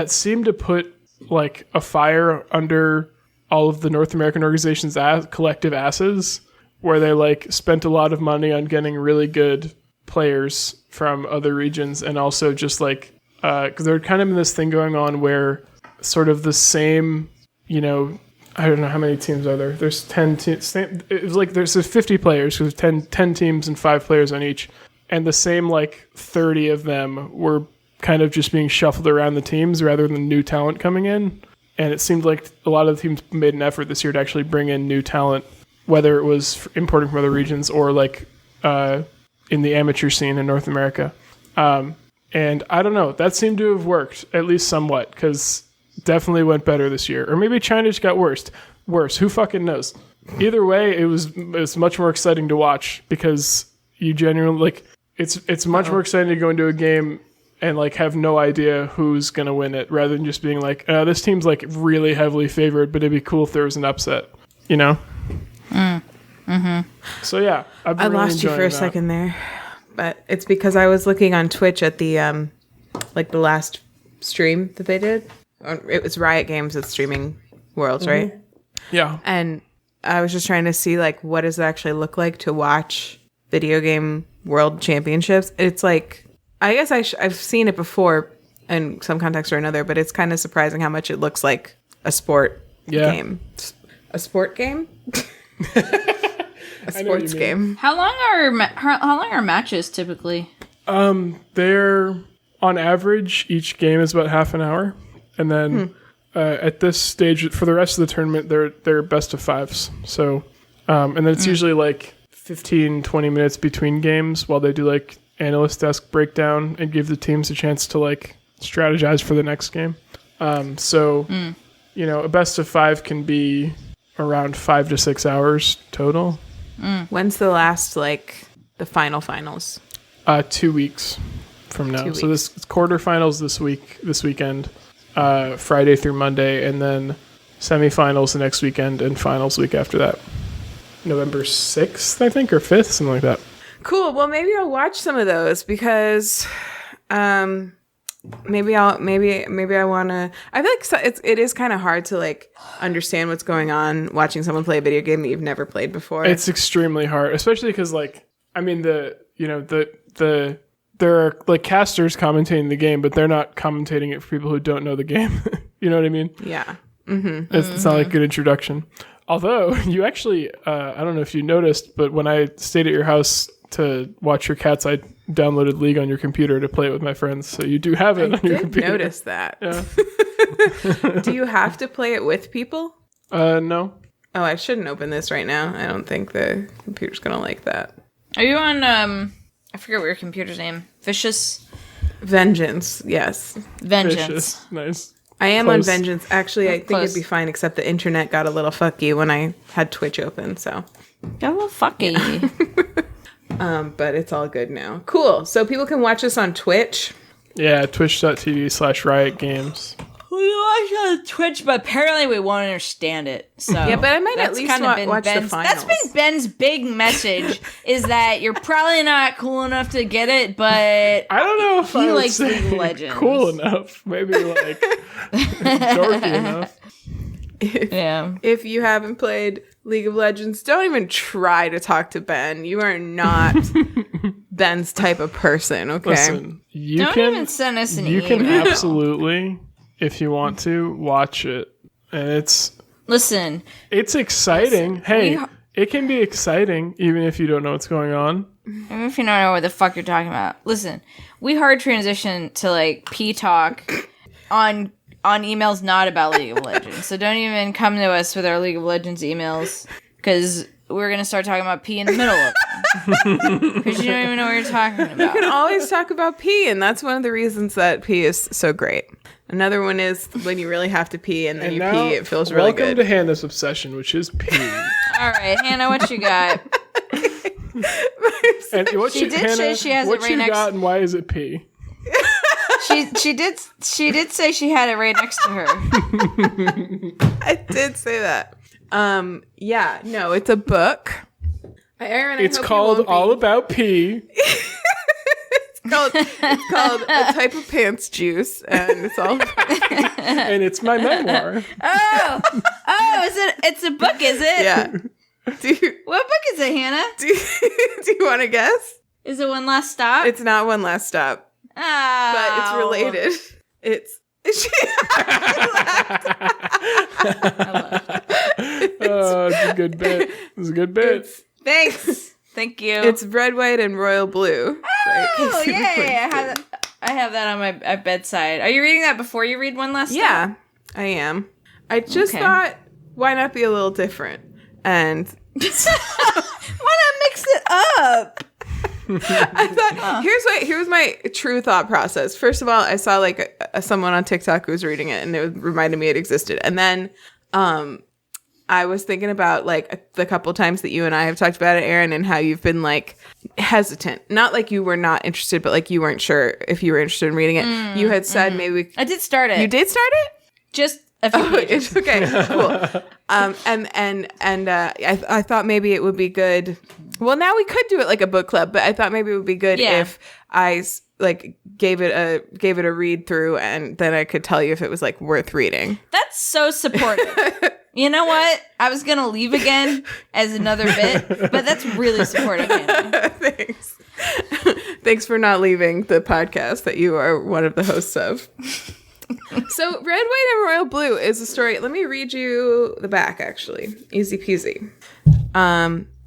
seemed to put like a fire under all of the North American organizations' collective asses, where they like spent a lot of money on getting really good players from other regions, and also just like, because there had kind of been this thing going on where sort of the same, you know, I don't know how many teams are there. There's 10 teams. It was like there's 50 players, because 10 teams and 5 players on each. And the same like 30 of them were kind of just being shuffled around the teams rather than new talent coming in. And it seemed like a lot of the teams made an effort this year to actually bring in new talent, whether it was importing from other regions or like in the amateur scene in North America. And I don't know, that seemed to have worked, at least somewhat, because definitely went better this year. Or maybe China just got worse. Who fucking knows? Either way, it was much more exciting to watch, because you genuinely like it's much more exciting to go into a game and like have no idea who's gonna win it, rather than just being like, this team's like really heavily favored, but it'd be cool if there was an upset, you know? So yeah, I've been I really lost you for a enjoying that. second there, but it's because I was looking on Twitch at the like the last stream that they did. It was Riot Games that's streaming Worlds, right? Yeah. And I was just trying to see like what does it actually look like to watch video game world championships. It's like, I guess I've seen it before in some context or another, but it's kind of surprising how much it looks like a sport game. A sport game? A sports game. How long are matches typically? They're on average, each game is about half an hour, and then at this stage for the rest of the tournament, they're best of fives. So, and then it's usually like 15-20 minutes between games while they do like analyst desk breakdown and give the teams a chance to like strategize for the next game. You know, a best of 5 can be around 5 to 6 hours total. When's the last like the finals? 2 weeks from now. 2 So this quarterfinals this weekend, Friday through Monday, and then semifinals the next weekend and finals week after that. November 6th, I think, or 5th, something like that. Cool. Well, maybe I'll watch some of those because maybe I want to. I feel like it is kind of hard to like understand what's going on watching someone play a video game that you've never played before. It's extremely hard, especially because like, I mean, there are like casters commentating the game, but they're not commentating it for people who don't know the game. You know what I mean? Yeah. It's not like a good introduction. Although you actually, I don't know if you noticed, but when I stayed at your house to watch your cats, I downloaded League on your computer to play it with my friends. So you do have it on your computer. I noticed that. Yeah. Do you have to play it with people? No. Oh, I shouldn't open this right now. I don't think the computer's gonna like that. Are you on I forget what your computer's name. Vengeance, yes. Vengeance. Vicious. Nice. I am Close. on Vengeance. Actually, I think Close. it'd be fine, except the internet got a little fucky when I had Twitch open, so. Got a little fucky. But it's all good now. Cool. So people can watch us on Twitch. Yeah, twitch.tv/Riot Games. We watch on Twitch, but apparently we won't understand it. So Yeah, but I might at that's least kinda been watch the Ben's, finals. That's been Ben's big message, is that you're probably not cool enough to get it, but I don't know if he I would likes say League of Legends. cool enough. Maybe like dorky enough. Yeah. If you haven't played League of Legends, don't even try to talk to Ben. You are not Ben's type of person, okay? Listen, you Don't can even send us an you email. can absolutely, if you want to, watch it, and Listen. it's exciting. Hey, we- it can be exciting even if you don't know what's going on. Even if you don't know what the fuck you're talking about. Listen, we hard transition to like P-Talk on emails not about League of Legends. So don't even come to us with our League of Legends emails, because we're going to start talking about pee in the middle of them. Because you don't even know what you're talking about. You can always talk about pee, and that's one of the reasons that pee is so great. Another one is when you really have to pee, and then you pee, it feels really good. Welcome to Hannah's obsession, which is pee. All right, Hannah, what you got? And what She did say she has it what right you next- got, and why is it pee? She did say she had it right next to her. I did say that. Yeah, no, it's a book. Erin, It's called All About Pee. It's called A Type of Pants Juice, and it's all And it's my memoir. Oh, it's a book, is it? yeah. What book is it, Hannah? Do you want to guess? Is it One Last Stop? It's not One Last Stop, Oh. but it's related. It's It's a good bit. It's a good bit. Thanks. Thank you. It's red, white, and royal blue. Oh, yay. I have that on my bedside. Are you reading that before you read One Last Stop? Yeah, I am. I just Okay. thought, why not be a little different? And Why not mix it up? I thought, here's my true thought process. First of all, I saw like someone on TikTok who was reading it, and it reminded me it existed. And then I was thinking about like the couple times that you and I have talked about it, Erin, and how you've been like hesitant. Not like you were not interested, but like you weren't sure if you were interested in reading it. You had said maybe I did start it. you did start it. Just a few pages. It's okay, cool. I thought maybe it would be good. Well, now we could do it like a book club, but I thought maybe it would be good if I like gave it a read through, and then I could tell you if it was like worth reading. That's so supportive. You know what? I was going to leave again as another bit, but that's really supportive, Hannah. Thanks. Thanks for not leaving the podcast that you are one of the hosts of. So, Red, White, and Royal Blue is a story. Let me read you the back, actually. Easy peasy.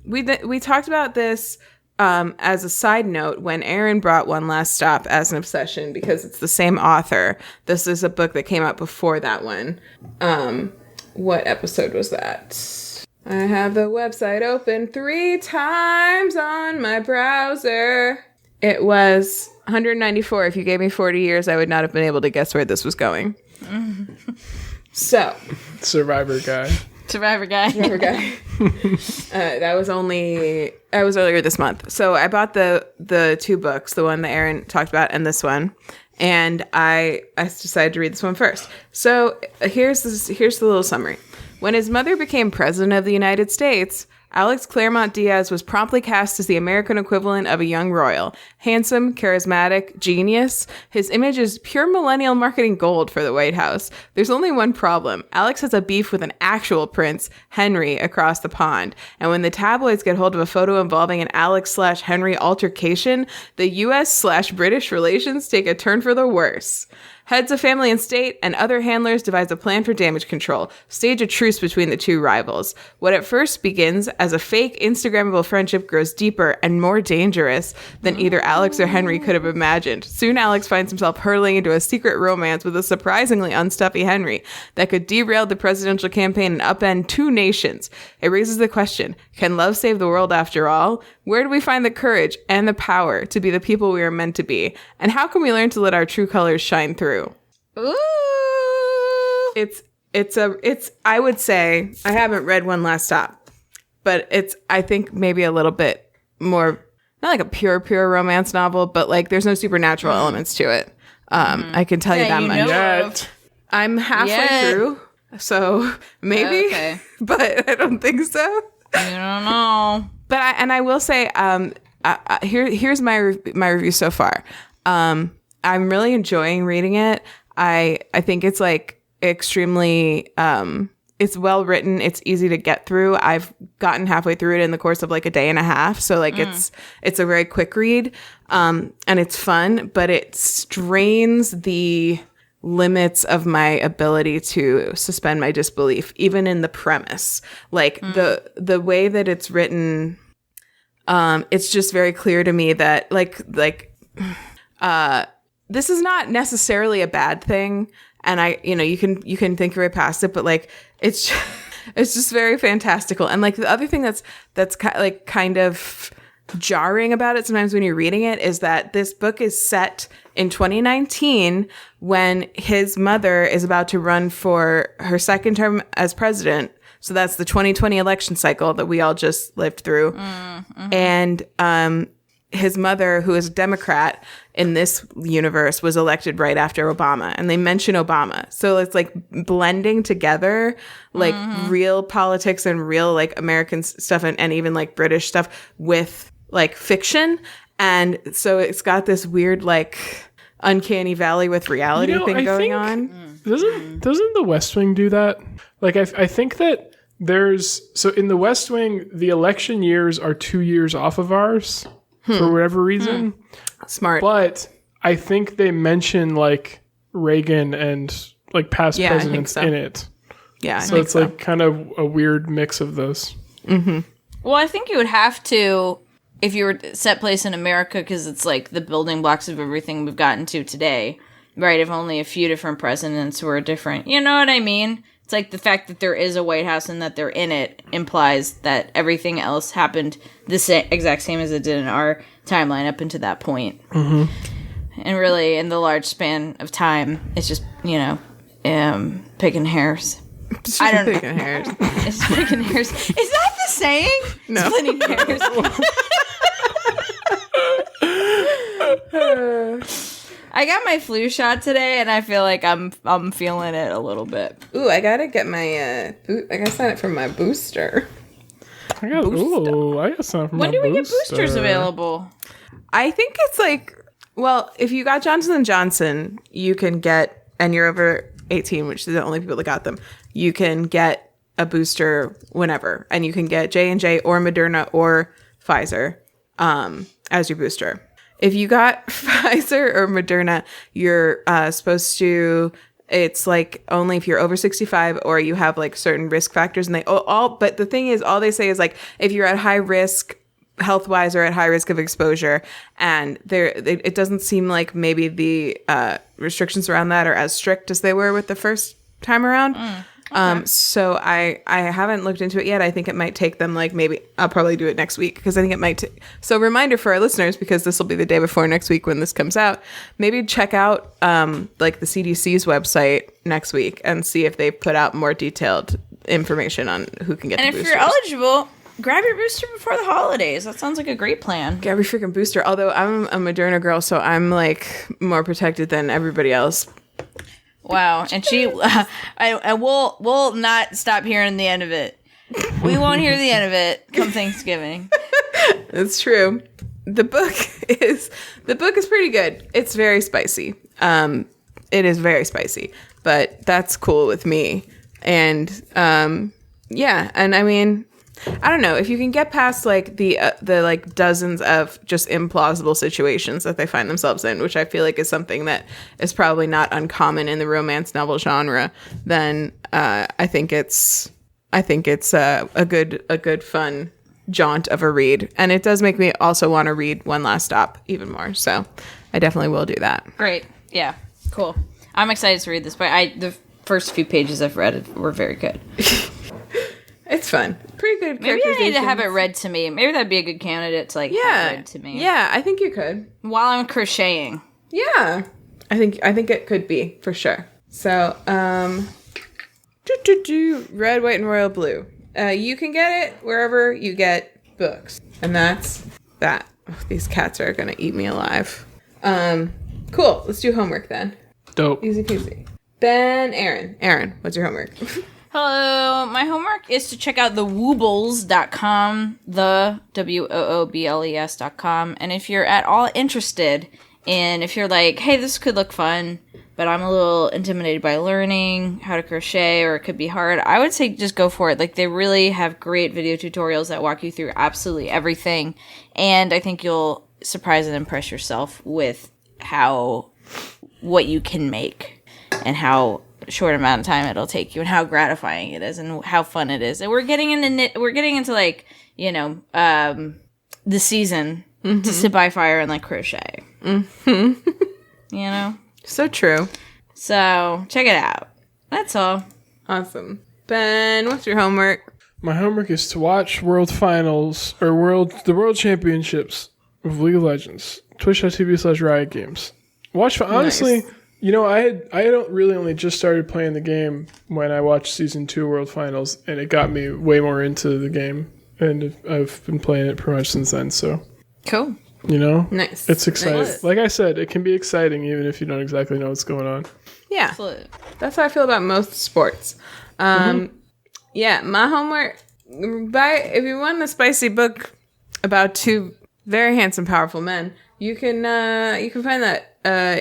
We talked about this as a side note when Erin brought One Last Stop as an obsession, because it's the same author. This is a book that came out before that one. What episode was that? I have the website open 3 times on my browser. It was 194. If you gave me 40 years, I would not have been able to guess where this was going. So. Survivor guy. Survivor guy. That was earlier this month. So I bought the 2 books, the one that Erin talked about and this one. And I decided to read this one first. So here's the little summary. When his mother became president of the United States, Alex Claremont Diaz was promptly cast as the American equivalent of a young royal. Handsome, charismatic, genius. His image is pure millennial marketing gold for the White House. There's only one problem. Alex has a beef with an actual prince, Henry, across the pond. And when the tabloids get hold of a photo involving an Alex/Henry altercation, the U.S./British relations take a turn for the worse. Heads of family and state and other handlers devise a plan for damage control, stage a truce between the 2 rivals. What at first begins as a fake Instagrammable friendship grows deeper and more dangerous than either Alex or Henry could have imagined. Soon Alex finds himself hurtling into a secret romance with a surprisingly unstuffy Henry that could derail the presidential campaign and upend 2 nations. It raises the question, can love save the world after all? Where do we find the courage and the power to be the people we are meant to be? And how can we learn to let our true colors shine through? Ooh. It's I would say, I haven't read One Last Stop, but it's, I think maybe a little bit more, not like a pure romance novel, but like there's no supernatural elements to it. I can tell you that much. Yet. I'm halfway through, so maybe, but I don't think so. I don't know. But I will say, here's my review so far. I'm really enjoying reading it. I think it's like extremely, it's well written. It's easy to get through. I've gotten halfway through it in the course of like a day and a half. So like it's a very quick read. And it's fun, but it strains the limits of my ability to suspend my disbelief, even in the premise. Like the way that it's written, it's just very clear to me that like this is not necessarily a bad thing. and you can think right past it, but like it's just very fantastical. And like the other thing that's kind of jarring about it sometimes when you're reading it is that this book is set in 2019 when his mother is about to run for her second term as president. So that's the 2020 election cycle that we all just lived through. And his mother, who is a Democrat in this universe, was elected right after Obama. And they mention Obama. So it's like blending together like real politics and real like American stuff and even like British stuff with like fiction. And so it's got this weird like uncanny valley with reality thing going on. Doesn't the West Wing do that? Like I think that so in the West Wing, the election years are 2 years off of ours for whatever reason. Smart. But I think they mention like Reagan and like past presidents in it. Yeah. So it's like kind of a weird mix of those. Well, I think you would have to, if you were set place in America, because it's like the building blocks of everything we've gotten to today, right? If only a few different presidents were different. You know what I mean? It's like the fact that there is a White House and that they're in it implies that everything else happened the exact same as it did in our timeline up until that point. And really, in the large span of time, it's just, picking hairs. I don't know. Picking hairs. It's picking hairs. Is that the saying? No. Splitting hairs. I got my flu shot today, and I feel like I'm feeling it a little bit. Ooh, I gotta get my I gotta sign up for my booster. I got some from When do we get boosters available? I think it's like, well, if you got Johnson & Johnson, you can get, and you're over 18, which is the only people that got them, you can get a booster whenever, and you can get J&J or Moderna or Pfizer as your booster. If you got Pfizer or Moderna, you're supposed to, it's like only if you're over 65 or you have like certain risk factors, and but the thing is, all they say is like, if you're at high risk health-wise or at high risk of exposure, and it doesn't seem like maybe the restrictions around that are as strict as they were with the first time around. Okay. So I haven't looked into it yet. I think it might take them like, maybe I'll probably do it next week, because I think it might so reminder for our listeners, because this will be the day before next week when this comes out, maybe check out like the CDC's website next week and see if they put out more detailed information on who can get the boosters. And if you're eligible, grab your booster before the holidays. That sounds like a great plan. Grab your freaking booster. Although I'm a Moderna girl, so I'm like more protected than everybody else. Wow. And we'll not stop hearing the end of it. We won't hear the end of it come Thanksgiving. That's true. The book is pretty good. It's very spicy. It is very spicy, but that's cool with me. And yeah, and I mean, I don't know, if you can get past like the like dozens of just implausible situations that they find themselves in, which I feel like is something that is probably not uncommon in the romance novel genre, then I think it's a good fun jaunt of a read, and it does make me also want to read One Last Stop even more. So I definitely will do that. Great, yeah, cool. I'm excited to read this, but the first few pages I've read were very good. It's fun. Pretty good. Maybe I need to have it read to me. Maybe that'd be a good candidate to have read to me. Yeah, I think you could. While I'm crocheting. Yeah. I think it could be, for sure. So, Red, White, and Royal Blue. You can get it wherever you get books. And that's that. Oh, these cats are gonna eat me alive. Cool. Let's do homework then. Dope. Easy peasy. Then Erin, what's your homework? Hello, my homework is to check out the Woobles.com, the WOOBLES.com, and if you're at all interested in, if you're like, hey, this could look fun, but I'm a little intimidated by learning how to crochet, or it could be hard, I would say just go for it. Like, they really have great video tutorials that walk you through absolutely everything, and I think you'll surprise and impress yourself with what you can make, and how short amount of time it'll take you, and how gratifying it is, and how fun it is. And we're getting into like, the season to sit by fire and like crochet. So So true. So check it out. That's all. Awesome. Ben, what's your homework? My homework is to watch World Finals or the World Championships of League of Legends. Twitch.tv/Riot Games. Honestly, Nice. you know, I don't really only just started playing the game when I watched Season 2 World Finals, and it got me way more into the game, and I've been playing it pretty much since then, so. Cool. You know? Nice. It's exciting. Nice. Like I said, it can be exciting even if you don't exactly know what's going on. Yeah. Absolutely. That's how I feel about most sports. Yeah, my homework, if you want a spicy book about two very handsome, powerful men, you can find that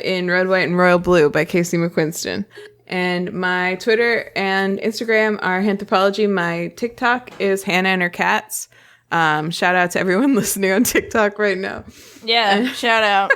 in Red, White, and Royal Blue by Casey McQuiston. And my Twitter and Instagram are Anthropology. My TikTok is Hannah and her cats. Shout out to everyone listening on TikTok right now. Yeah, shout out.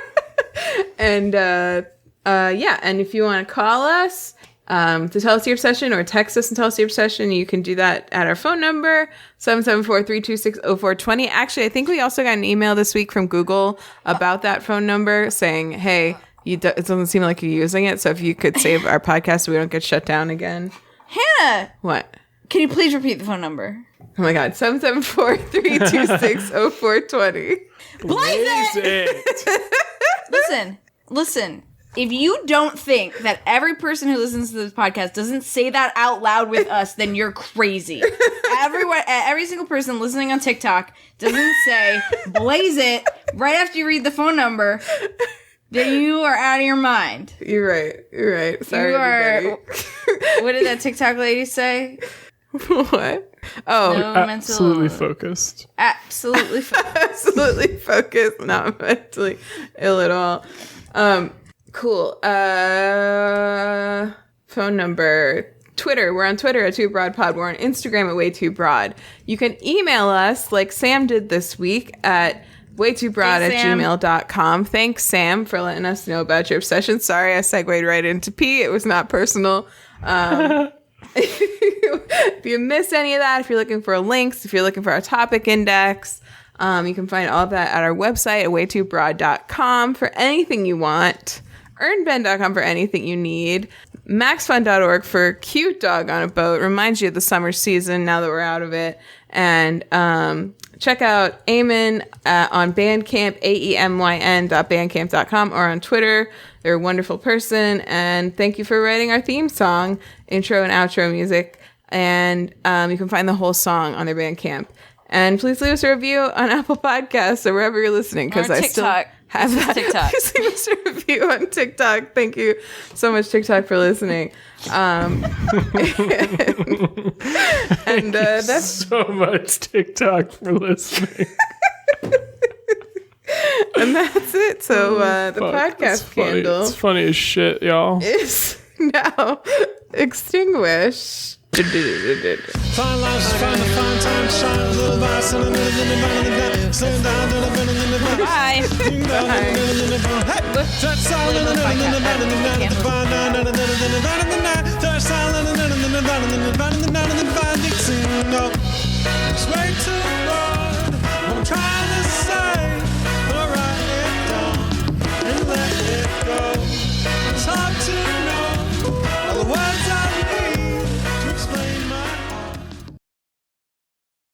And and if you want to call us to tell us your obsession or text us and tell us your obsession, you can do that at our phone number, 774-326-0420. Actually, I think we also got an email this week from Google about that phone number saying, hey, it doesn't seem like you're using it, so if you could save our podcast so we don't get shut down again. Hannah, What? can you please repeat the phone number? Oh my God, 774-326-0420. Blaze it! Listen. If you don't think that every person who listens to this podcast doesn't say that out loud with us, then you're crazy. Every single person listening on TikTok doesn't say blaze it right after you read the phone number, then you are out of your mind. You're right. Sorry, everybody. What did that TikTok lady say? What? Oh, No Absolutely mental. focused. Absolutely. absolutely focused, not mentally ill at all. Cool. Phone number. Twitter. We're on Twitter at TwoBroadPod. We're on Instagram at WayTooBroad. You can email us like Sam did this week at WayTooBroad@gmail.com. Thanks, Sam, for letting us know about your obsession. Sorry, I segued right into pee. It was not personal. If you missed any of that, if you're looking for links, if you're looking for our topic index, you can find all of that at our website at WayTooBroad.com for anything you want. EarnBen.com for anything you need. MaxFun.org for cute dog on a boat. Reminds you of the summer season now that we're out of it. And check out Eamon on Bandcamp, AEMYN.bandcamp.com, or on Twitter. They're a wonderful person. And thank you for writing our theme song, intro and outro music. And you can find the whole song on their Bandcamp. And please leave us a review on Apple Podcasts or wherever you're listening, because I still have that. TikTok. Please leave us a review on TikTok. Thank you so much, TikTok, for listening. And that's So much TikTok for listening. and that's it. So the Fuck, podcast that's funny. candle It's funny as shit, y'all. is now extinguished. Fine lives, find the fine time, shine a little vice and a little slim down to the Bye. Way too